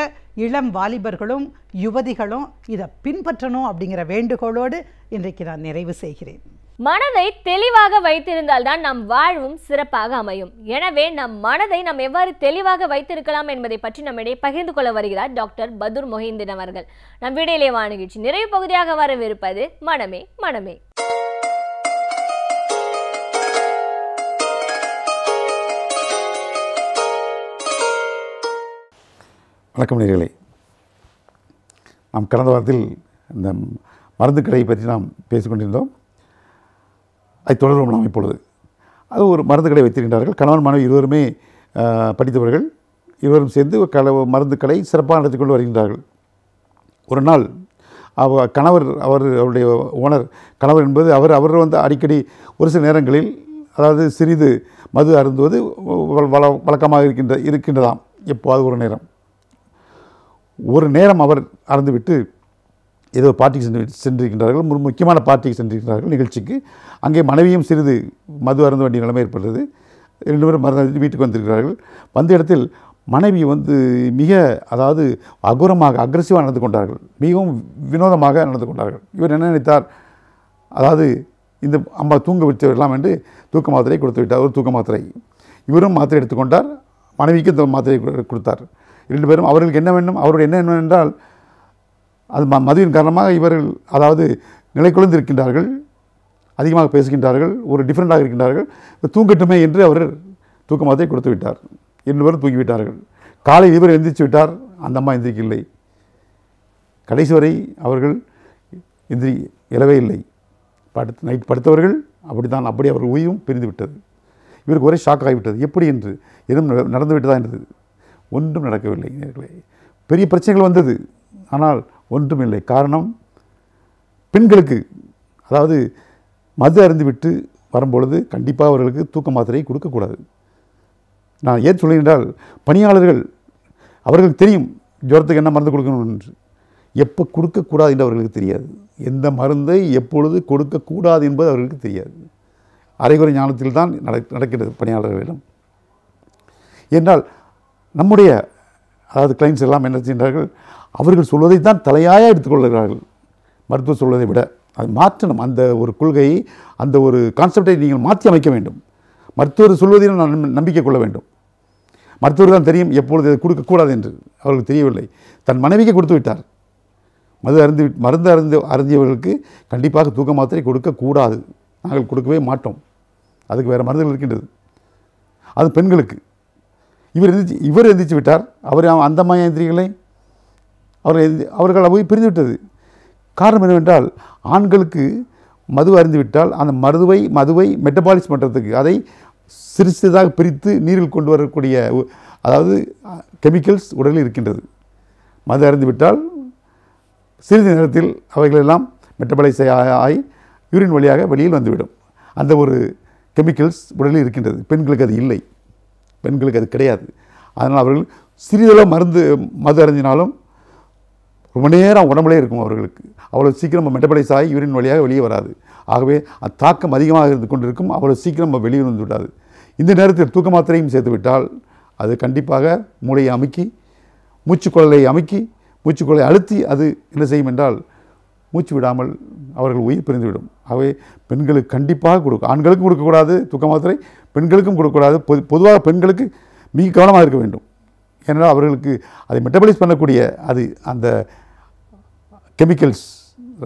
இளம் வாலிபர்களும் யுவதிகளும் இதை பின்பற்றணும் அப்படிங்கிற வேண்டுகோளோடு இன்றைக்கு நான் நிறைவு செய்கிறேன். மனதை தெளிவாக வைத்திருந்தால் தான் நம் வாழ்வும் சிறப்பாக அமையும். எனவே நம் மனதை நாம் எவ்வாறு தெளிவாக வைத்திருக்கலாம் என்பதை பற்றி நம்மிடையே பகிர்ந்து கொள்ள வருகிறார் டாக்டர் பதுர் மொஹிதீன் அவர்கள். நம் வீடியோலே நிகழ்ச்சி நிறைவு பகுதியாக வரவிருப்பது மனமே மனமே. வணக்கம் நேயர்களே. நாம் கடந்த வாரத்தில் இந்த மருந்து கடையை பற்றி நாம் பேசிக்கொண்டிருந்தோம். அதை தொடர்பு நாம் இப்பொழுது அது ஒரு மருந்து கடை வைத்திருக்கின்றார்கள். கணவன் மனைவி இருவருமே படித்தவர்கள். இருவரும் சேர்ந்து மருந்து கடை சிறப்பாக நடத்தி கொண்டு வருகின்றார்கள். ஒரு நாள் அவருடைய ஓனர் கணவர் என்பது அவர் அடிக்கடி ஒரு சில நேரங்களில் அதாவது சிறிது மது அருந்துவது வழக்கமாக இருக்கின்றதாம். எப்போது ஒரு நேரம் அவர் அருந்துவிட்டு ஏதோ பார்ட்டிக்கு சென்றிருக்கின்றார்கள். முக்கியமான பார்ட்டிக்கு சென்றிருக்கிறார்கள் நிகழ்ச்சிக்கு. அங்கே மனைவியும் சிறிது மது அருந்த வேண்டிய நிலைமை ஏற்பட்டது. 2 பேரும் மருந்து வீட்டுக்கு வந்திருக்கிறார்கள். வந்த இடத்தில் மனைவி மிக அதாவது அக்ரெசிவாக நடந்து கொண்டார்கள். மிகவும் வினோதமாக நடந்து கொண்டார்கள். இவர் என்ன நினைத்தார், அதாவது இந்த அம்மா தூங்க வச்சு விடலாம் என்று தூக்க மாத்திரை கொடுத்து விட்டார். ஒரு தூக்க மாத்திரை. இவரும் மாத்திரை எடுத்துக்கொண்டார். மனைவிக்கு இந்த மாத்திரை கொடுத்தார். 2 பேரும் அவர்களுக்கு என்ன வேண்டும், அவருடைய என்ன என்னவென்றால் அது மதுவின் காரணமாக இவர்கள் அதாவது நிலை குலைந்து இருக்கின்றார்கள், அதிகமாக பேசுகின்றார்கள், ஒரு டிஃப்ரெண்டாக இருக்கின்றார்கள். தூங்கட்டுமே என்று அவர் தூக்க மாத்திரை கொடுத்து விட்டார். 2 பேரும் தூங்கிவிட்டார்கள். காலை இவர் எந்திரிச்சு விட்டார், அந்த அம்மா எந்திரிக்கவில்லை. கடைசி வரை அவர்கள் எழவே இல்லை. நைட் படுத்தவர்கள் அப்படி அவர் உயிரும் பிரிந்து விட்டது. இவருக்கு ஒரே ஷாக் ஆகிவிட்டது. எப்படி என்று எதுவும் நடந்து விட்டதா என்றது. ஒன்றும் நடக்கவில்லை. பெரிய பிரச்சனைகள் வந்தது, ஆனால் ஒன்றும் இல்லை. காரணம் பெண்களுக்கு அதாவது மது அருந்துவிட்டு வரும்பொழுது கண்டிப்பாக அவர்களுக்கு தூக்க மாத்திரை கொடுக்கக்கூடாது. நான் ஏன் சொல்லுகின்றால், பணியாளர்கள் அவர்களுக்கு தெரியும் ஜுரத்துக்கு என்ன மருந்து கொடுக்கணும் என்று. எப்போ கொடுக்கக்கூடாது என்று அவர்களுக்கு தெரியாது. எந்த மருந்தை எப்பொழுது கொடுக்கக்கூடாது என்பது அவர்களுக்கு தெரியாது. அரைகுறை ஞானத்தில் தான் நடக்கிறது பணியாளர்களிடம். என்றால் நம்முடைய அதாவது கிளைண்ட்ஸ் எல்லாம் என்ன செய்கின்றார்கள், அவர்கள் சொல்வதை தான் தலையாய எடுத்துக்கொள்கிறார்கள். மருத்துவர் சொல்வதை விட அது மாற்றணும். அந்த ஒரு கொள்கையை, அந்த ஒரு கான்செப்டை நீங்கள் மாற்றி அமைக்க வேண்டும். மருத்துவர் சொல்வதையும் நான் நம்பிக்கை கொள்ள வேண்டும். மருத்துவர் தான் தெரியும் எப்பொழுது அதை கொடுக்கக்கூடாது என்று. அவர்களுக்கு தெரியவில்லை. தன் மனைவிக்கு கொடுத்து விட்டார். மருந்து அருந்தியவர்களுக்கு கண்டிப்பாக தூக்க மாத்திரை கொடுக்கக்கூடாது. நாங்கள் கொடுக்கவே மாட்டோம். அதுக்கு வேறு மருந்துகள் இருக்கின்றது. அது பெண்களுக்கு. இவர் எந்திரிச்சு விட்டார். அவர் அந்த அம்மா எந்திரிகளை அவர்கள் போய் பிரிந்து விட்டது. காரணம் என்னவென்றால், ஆண்களுக்கு மது அருந்திவிட்டால் அந்த மதுவை மெட்டபாலிஸ் பண்ணுறதுக்கு அதை சிறிதாக பிரித்து நீரில் கொண்டு வரக்கூடிய அதாவது கெமிக்கல்ஸ் உடலில் இருக்கின்றது. மது அருந்திவிட்டால் சிறிது நேரத்தில் அவைகளெல்லாம் மெட்டபாலைஸ் ஆகி யூரின் வழியாக வெளியில் வந்துவிடும். அந்த ஒரு கெமிக்கல்ஸ் உடலில் இருக்கின்றது. பெண்களுக்கு அது இல்லை. பெண்களுக்கு அது கிடையாது. அதனால் அவர்கள் சிறிதளவு மது அருந்தினாலும் ரொம்ப நேரம் உடம்புலே இருக்கும். அவர்களுக்கு அவ்வளோ சீக்கிரம் மெட்டபாலைஸ் ஆகி யூரின் வழியாக வெளியே வராது. ஆகவே அது தாக்கம் அதிகமாக இருந்து கொண்டிருக்கும். அவ்வளோ சீக்கிரம் வெளியே வந்து விடாது. இந்த நேரத்தில் தூக்க மாத்திரையும் சேர்த்து விட்டால் அது கண்டிப்பாக மூளையை அமுக்கி மூச்சுக்குழலை அழுத்தி அது என்ன செய்யும் என்றால் மூச்சு விடாமல் அவர்கள் உயிர் பிரிந்துவிடும். ஆகவே பெண்களுக்கு கண்டிப்பாக ஆண்களுக்கும் கொடுக்கக்கூடாது தூக்க மாத்திரை, பெண்களுக்கும் கொடுக்கக்கூடாது. பொதுவாக பெண்களுக்கு மிக கவனமாக இருக்க வேண்டும். ஏனென்றால் அவர்களுக்கு அதை மெட்டபாலைஸ் பண்ணக்கூடிய அந்த கெமிக்கல்ஸ்,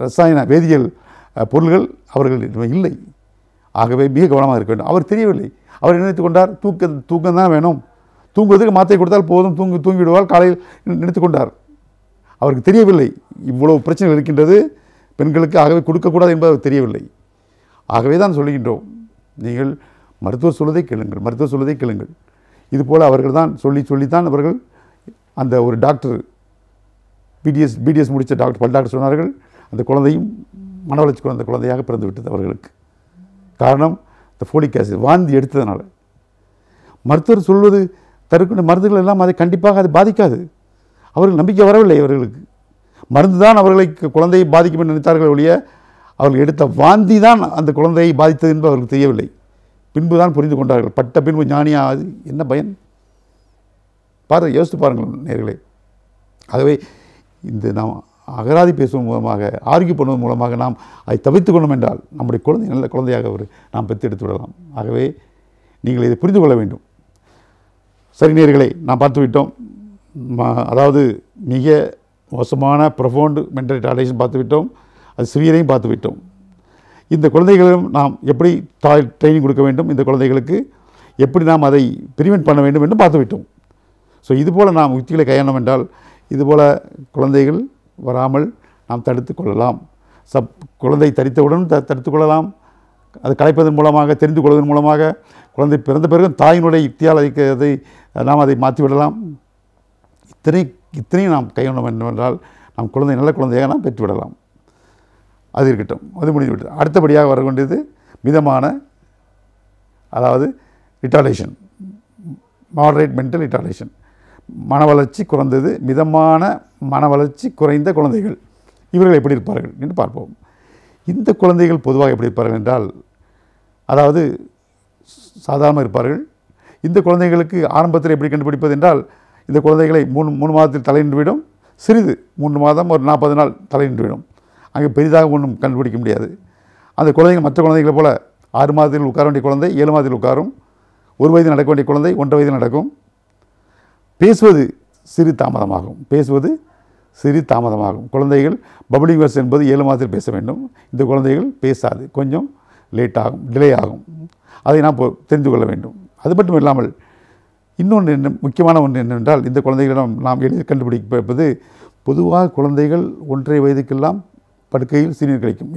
ரசாயன வேதியியல் பொருள்கள் அவர்கள் இல்லை. ஆகவே மிக கவனமாக இருக்க வேண்டும். அவர் தெரியவில்லை. அவர் நினைத்து கொண்டார் தூக்கம் தான் வேணும், தூங்குவதற்கு மாத்திரை கொடுத்தால் போதும், தூங்கிவிடுவார் காலையில் நினைத்து கொண்டார். அவருக்கு தெரியவில்லை இவ்வளவு பிரச்சனைகள் இருக்கின்றது பெண்களுக்கு. ஆகவே கொடுக்கக்கூடாது என்பது அவர் தெரியவில்லை. ஆகவே தான் சொல்லுகின்றோம், நீங்கள் மருத்துவர் சொல்வதை கேளுங்கள், மருத்துவர் சொல்வதை கேளுங்கள். இதுபோல் அவர்கள் தான் சொல்லித்தான் அவர்கள் அந்த ஒரு டாக்டர் பிடிஎஸ் முடித்த டாக்டர் பல் டாக்டர் சொன்னார்கள், அந்த குழந்தையும் மன வளர்ச்சி குழந்தை குழந்தையாக பிறந்து விட்டது அவர்களுக்கு. காரணம் இந்த ஃபோலிக் ஆசிட் வாந்தி எடுத்ததுனால. மருத்துவர் சொல்வது தருக்கின்ற மருந்துகள் எல்லாம் அதை கண்டிப்பாக அது பாதிக்காது. அவர்கள் நம்பிக்கை வரவில்லை. அவர்களுக்கு மருந்து தான் அவர்களை குழந்தையை பாதிக்கும் என்று நினைத்தார்கள் ஒழிய அவர்கள் எடுத்த வாந்தி தான் அந்த குழந்தையை பாதித்தது என்று அவர்களுக்கு தெரியவில்லை. பின்பு தான் புரிந்து கொண்டார்கள். பட்ட பின்பு ஞானியாவது என்ன பயன்? யோசித்து பாருங்கள் நேர்களே. ஆகவே இந்த நாம் அகராதி பேசுவதன் மூலமாக, ஆர்கியூ பண்ணுவதன் மூலமாக நாம் அதை தவிர்த்து கொண்டோம் என்றால் நம்முடைய குழந்தை நல்ல குழந்தையாக நாம் பெற்றெடுத்து விடலாம். ஆகவே நீங்கள் இதை புரிந்து கொள்ள வேண்டும். சரி நேயர்களே, நாம் பார்த்து விட்டோம். அதாவது மிக மோசமான ப்ரொஃபவுண்ட் மென்டல் ரிட்டார்டேஷன் பார்த்து விட்டோம். அது சிவியரையும் பார்த்து விட்டோம். இந்த குழந்தைகளும் நாம் எப்படி ட்ரைனிங் கொடுக்க வேண்டும், இந்த குழந்தைகளுக்கு எப்படி நாம் அதை ப்ரிவென்ட் பண்ண வேண்டும் என்று பார்த்து விட்டோம். ஸோ இதுபோல் நாம் யுக்திகளை கையாளணும் என்றால் இதுபோல் குழந்தைகள் வராமல் நாம் தடுத்து கொள்ளலாம். குழந்தை தரித்தவுடன் தடுத்து கொள்ளலாம். அது கலைப்பதன் மூலமாக, தெரிந்து கொள்வதன் மூலமாக, குழந்தை பிறந்த பிறகு தாயினுடைய யுக்தியால் அதை நாம் அதை மாற்றிவிடலாம். இத்தனையும் நாம் கையாள வேண்டும் என்றால் நாம் குழந்தை நல்ல குழந்தையாக நாம் பெற்றுவிடலாம். அது இருக்கட்டும், அது முடிந்துவிட்டது. அடுத்தபடியாக வர வேண்டியது மிதமான, அதாவது ரிட்டார்டேஷன், மாடரேட் மென்டல் ரிட்டார்டேஷன். மன வளர்ச்சி குறைந்தது, மிதமான மன வளர்ச்சி குறைந்த குழந்தைகள் இவர்கள் எப்படி இருப்பார்கள் என்று பார்ப்போம். இந்த குழந்தைகள் பொதுவாக எப்படி இருப்பார்கள் என்றால், அதாவது சாதாரணமாக இருப்பார்கள். இந்த குழந்தைகளுக்கு ஆரம்பத்தில் எப்படி கண்டுபிடிப்பது என்றால், இந்த குழந்தைகளை 3 மாதத்தில் தலைநின்றுவிடும். சிறிது 3 மாதம் ஒரு 40 நாள் தலைநின்றுவிடும். அங்கே பெரிதாக ஒன்றும் கண்டுபிடிக்க முடியாது. அந்த குழந்தைகள் மற்ற குழந்தைகளை போல் 6 மாதத்தில் உட்கார வேண்டிய குழந்தை 7 மாதத்தில் உட்காரும். 1 வயதில் நடக்க வேண்டிய குழந்தை 1.5 வயதில் நடக்கும். பேசுவது சிறு தாமதமாகும். குழந்தைகள் பப்ளிங் வேர்ஸ் என்பது 7 மாதத்தில் பேச வேண்டும். இந்த குழந்தைகள் பேசாது, கொஞ்சம் டிலே ஆகும். அதை நாம் தெரிந்து கொள்ள வேண்டும். அது மட்டும் இல்லாமல் இன்னொன்று முக்கியமான ஒன்று என்னவென்றால், இந்த குழந்தைகளிடம் நாம் எளிதில் கண்டுபிடிப்பது, பொதுவாக குழந்தைகள் 1.5 வயதுக்கெல்லாம் படுக்கையில் சிறுநீர் கழிக்கும்.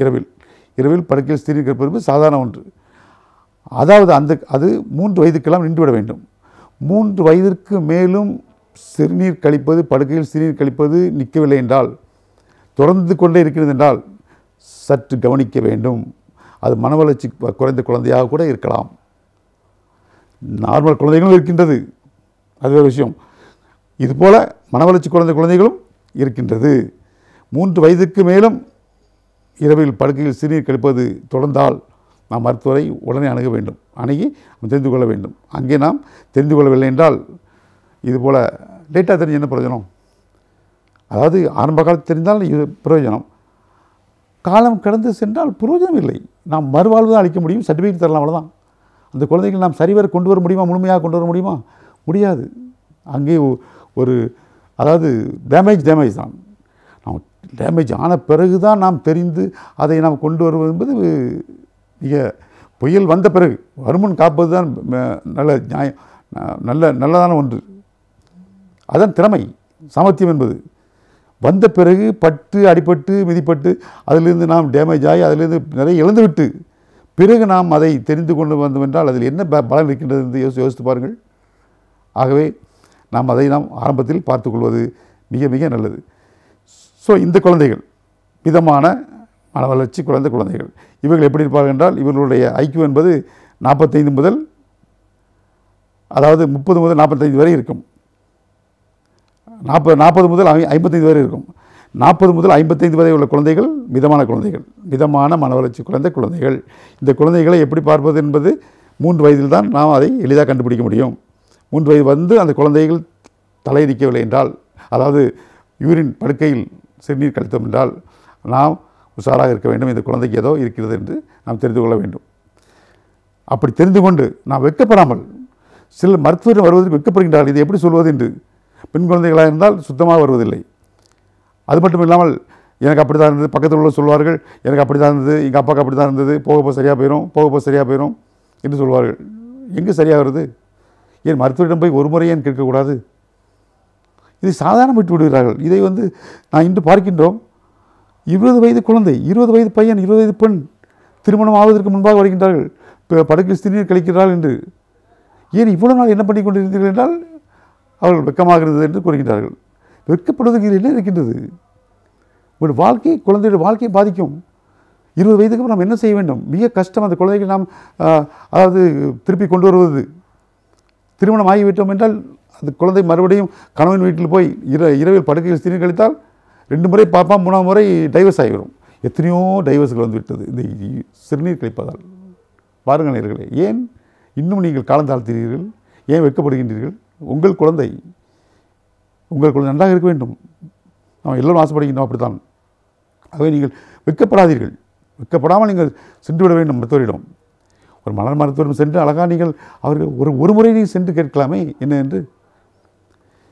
இரவில் படுக்கையில் சிறுநீர் கழிப்பது சாதாரண ஒன்று. அதாவது அது 3 வயதுக்கெல்லாம் நின்றுவிட வேண்டும். 3 வயதிற்கு மேலும் சிறுநீர் கழிப்பது, படுக்கையில் சிறுநீர் கழிப்பது நிற்கவில்லை என்றால், தொடர்ந்து கொண்டே இருக்கிறது என்றால் சற்று கவனிக்க வேண்டும். அது மன வளர்ச்சி குறைந்த குழந்தையாக கூட இருக்கலாம். நார்மல் குழந்தைகளும் இருக்கின்றது, அது ஒரு விஷயம். இதுபோல் மன வளர்ச்சி குறைந்த குழந்தைகளும் இருக்கின்றது. 3 வயதுக்கு மேலும் இரவில் படுக்கையில் சிறுநீர் கழிப்பது தொடர்ந்தால் நாம் மருத்துவரை உடனே அணுக வேண்டும். அணுகி தெரிந்து கொள்ள வேண்டும். அங்கே நாம் தெரிந்து கொள்ளவில்லை என்றால், இதுபோல் லேட்டாக தெரிஞ்சு என்ன பிரயோஜனம்? அதாவது ஆரம்ப காலத்தில் தெரிந்தால் இது பிரயோஜனம், காலம் கடந்து சென்றால் பிரயோஜனம் இல்லை. நாம் மறுவாழ்வு தான் அளிக்க முடியும், சர்டிஃபிகேட் தரலாம், அவ்வளோதான். அந்த குழந்தைகள் நாம் சரிவர கொண்டு வர முடியுமா, முழுமையாக கொண்டு வர முடியுமா? முடியாது. அங்கே ஒரு அதாவது டேமேஜ் தான். நாம் டேமேஜ் ஆன பிறகு தான் நாம் தெரிந்து அதை நாம் கொண்டு வருவது என்பது மிக, புயல் வந்த பிறகு வருமுன் காப்பது தான் நல்ல நியாயம், நல்லதான ஒன்று. அதுதான் திறமை, சாமர்த்தியம் என்பது. வந்த பிறகு அடிபட்டு மிதிப்பட்டு அதிலிருந்து நாம் டேமேஜ் ஆகி அதிலிருந்து நிறைய இழந்துவிட்டு பிறகு நாம் அதை தெரிந்து கொண்டு வந்தோம் என்றால் அதில் என்ன பலன் இருக்கின்றது என்று யோசித்து பாருங்கள். ஆகவே அதை நாம் ஆரம்பத்தில் பார்த்துக்கொள்வது மிக மிக நல்லது. ஸோ இந்த குழந்தைகள் மிதமான மன வளர்ச்சி குறைந்த குழந்தைகள் இவர்கள் எப்படி இருப்பார்கள் என்றால், இவர்களுடைய ஐக்கியூ என்பது 45 முதல், அதாவது 30 முதல் 45 வரை இருக்கும். 40 முதல் 55 வரை இருக்கும். 40 முதல் 55 வரை உள்ள குழந்தைகள் மிதமான குழந்தைகள், மிதமான மன வளர்ச்சி குறைந்த குழந்தைகள். இந்த குழந்தைகளை எப்படி பார்ப்பது என்பது 3 வயதில் தான் நாம் அதை எளிதாக கண்டுபிடிக்க முடியும். 3 வயது வந்து அந்த குழந்தைகள் தலையடிக்கவில்லை என்றால், அதாவது யூரின் படுக்கையில் சிறுநீர் கழித்தோம் என்றால் நாம் உஷாராக இருக்க வேண்டும். இந்த குழந்தைக்கு ஏதோ இருக்கிறது என்று நாம் தெரிந்து கொள்ள வேண்டும். அப்படி தெரிந்து கொண்டு நாம் வெட்கப்படாமல், சில மருத்துவர் வருவதற்கு வெட்கப்படுகின்றார்கள், இதை எப்படி சொல்வது என்று. பெண் குழந்தைகளாக இருந்தால் சுத்தமாக வருவதில்லை. அது மட்டும் இல்லாமல் எனக்கு அப்படி தான் இருந்தது, பக்கத்தில் உள்ள சொல்வார்கள், எனக்கு அப்படி தான் இருந்தது, எங்கள் அப்பாவுக்கு அப்படி தான் இருந்தது, போக சரியாக போயிடும் என்று சொல்வார்கள். எங்கே சரியாக வருது? ஏன் மருத்துவரிடம் போய் ஒரு முறை ஏன் கேட்கக்கூடாது? இதை சாதாரண விட்டு விடுகிறார்கள். இதை நான் இன்று பார்க்கின்றோம். 20 வயது குழந்தை, 20 வயது பையன், 20 வயது பெண் திருமணம் ஆவதற்கு முன்பாக வருகின்றார்கள். படுக்கை சிறுநீர் கழிக்கிறாள் என்று. ஏன் இவ்வளவு நாள் என்ன பண்ணி கொண்டிருந்தீர்கள் என்றால் அவர்கள் வெட்கமாக இருந்தது என்று கூறுகின்றார்கள். வெட்கப்படுவதற்கு என்ன இருக்கின்றது? ஒரு வாழ்க்கை, குழந்தையுடைய வாழ்க்கையை பாதிக்கும். 20 வயதுக்கு அப்புறம் நாம் என்ன செய்ய வேண்டும்? மிக கஷ்டம். அந்த குழந்தைகள் நாம் அதாவது திருப்பி கொண்டு வருவது. திருமணம் ஆகிவிட்டோம் என்றால் அந்த குழந்தை மறுபடியும் கணவன் வீட்டில் போய் இரவில் படுக்கையில் சிறுநீர் கழித்தால் 2 முறை பார்ப்பான், 3ஆம் முறை டைவர்ஸ் ஆகிவிடும். எத்தனையோ டைவர்ஸ்கள் வந்துவிட்டது இந்த சிறுநீர் கழிப்பதால். பாருங்கள் நேயர்களே, ஏன் இன்னும் நீங்கள் காலம் தாழ்த்துகிறீர்கள்? ஏன் வெட்கப்படுகின்றீர்கள்? உங்கள் குழந்தை நன்றாக இருக்க வேண்டும். நாம் எல்லோரும் ஆசைப்படுகின்றோம், அப்படித்தான். ஆகவே நீங்கள் வெட்கப்படாதீர்கள். வெட்கப்படாமல் நீங்கள் சென்று விட வேண்டும் மருத்துவரிடம். ஒரு மலர் மருத்துவரிடம் சென்று அழகாக நீங்கள் அவர்கள் ஒரு முறை நீங்கள் சென்று கேட்கலாமே என்ன என்று.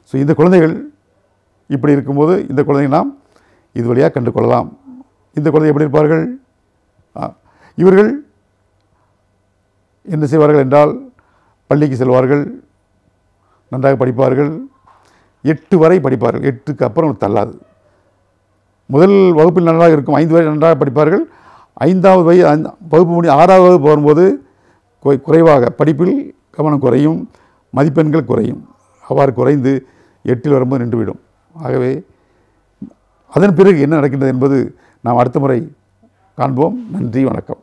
ஸோ இந்த குழந்தைகள் இப்படி இருக்கும்போது இந்த குழந்தைகள் நாம் இது வழியாக கண்டு கொள்ளலாம். இந்த குழந்தை எப்படி இருப்பார்கள்? இவர்கள் என்ன செய்வார்கள் என்றால் பள்ளிக்கு செல்வார்கள், நன்றாக படிப்பார்கள், 8 வரை படிப்பார்கள். 8க்கு அப்புறம் தள்ளாது. முதல் வகுப்பில் நன்றாக இருக்கும், 5 வரை நன்றாக படிப்பார்கள். 5வது வகுப்பு முடிய 6வது வகுப்பு வரும்போது குறைவாக படிப்பில் கவனம் குறையும், மதிப்பெண்கள் குறையும். அவ்வாறு குறைந்து 8ல் வரும்போது நின்றுவிடும். ஆகவே அதன் பிறகு என்ன நடக்கின்றது என்பது நாம் அடுத்த முறை காண்போம். நன்றி, வணக்கம்.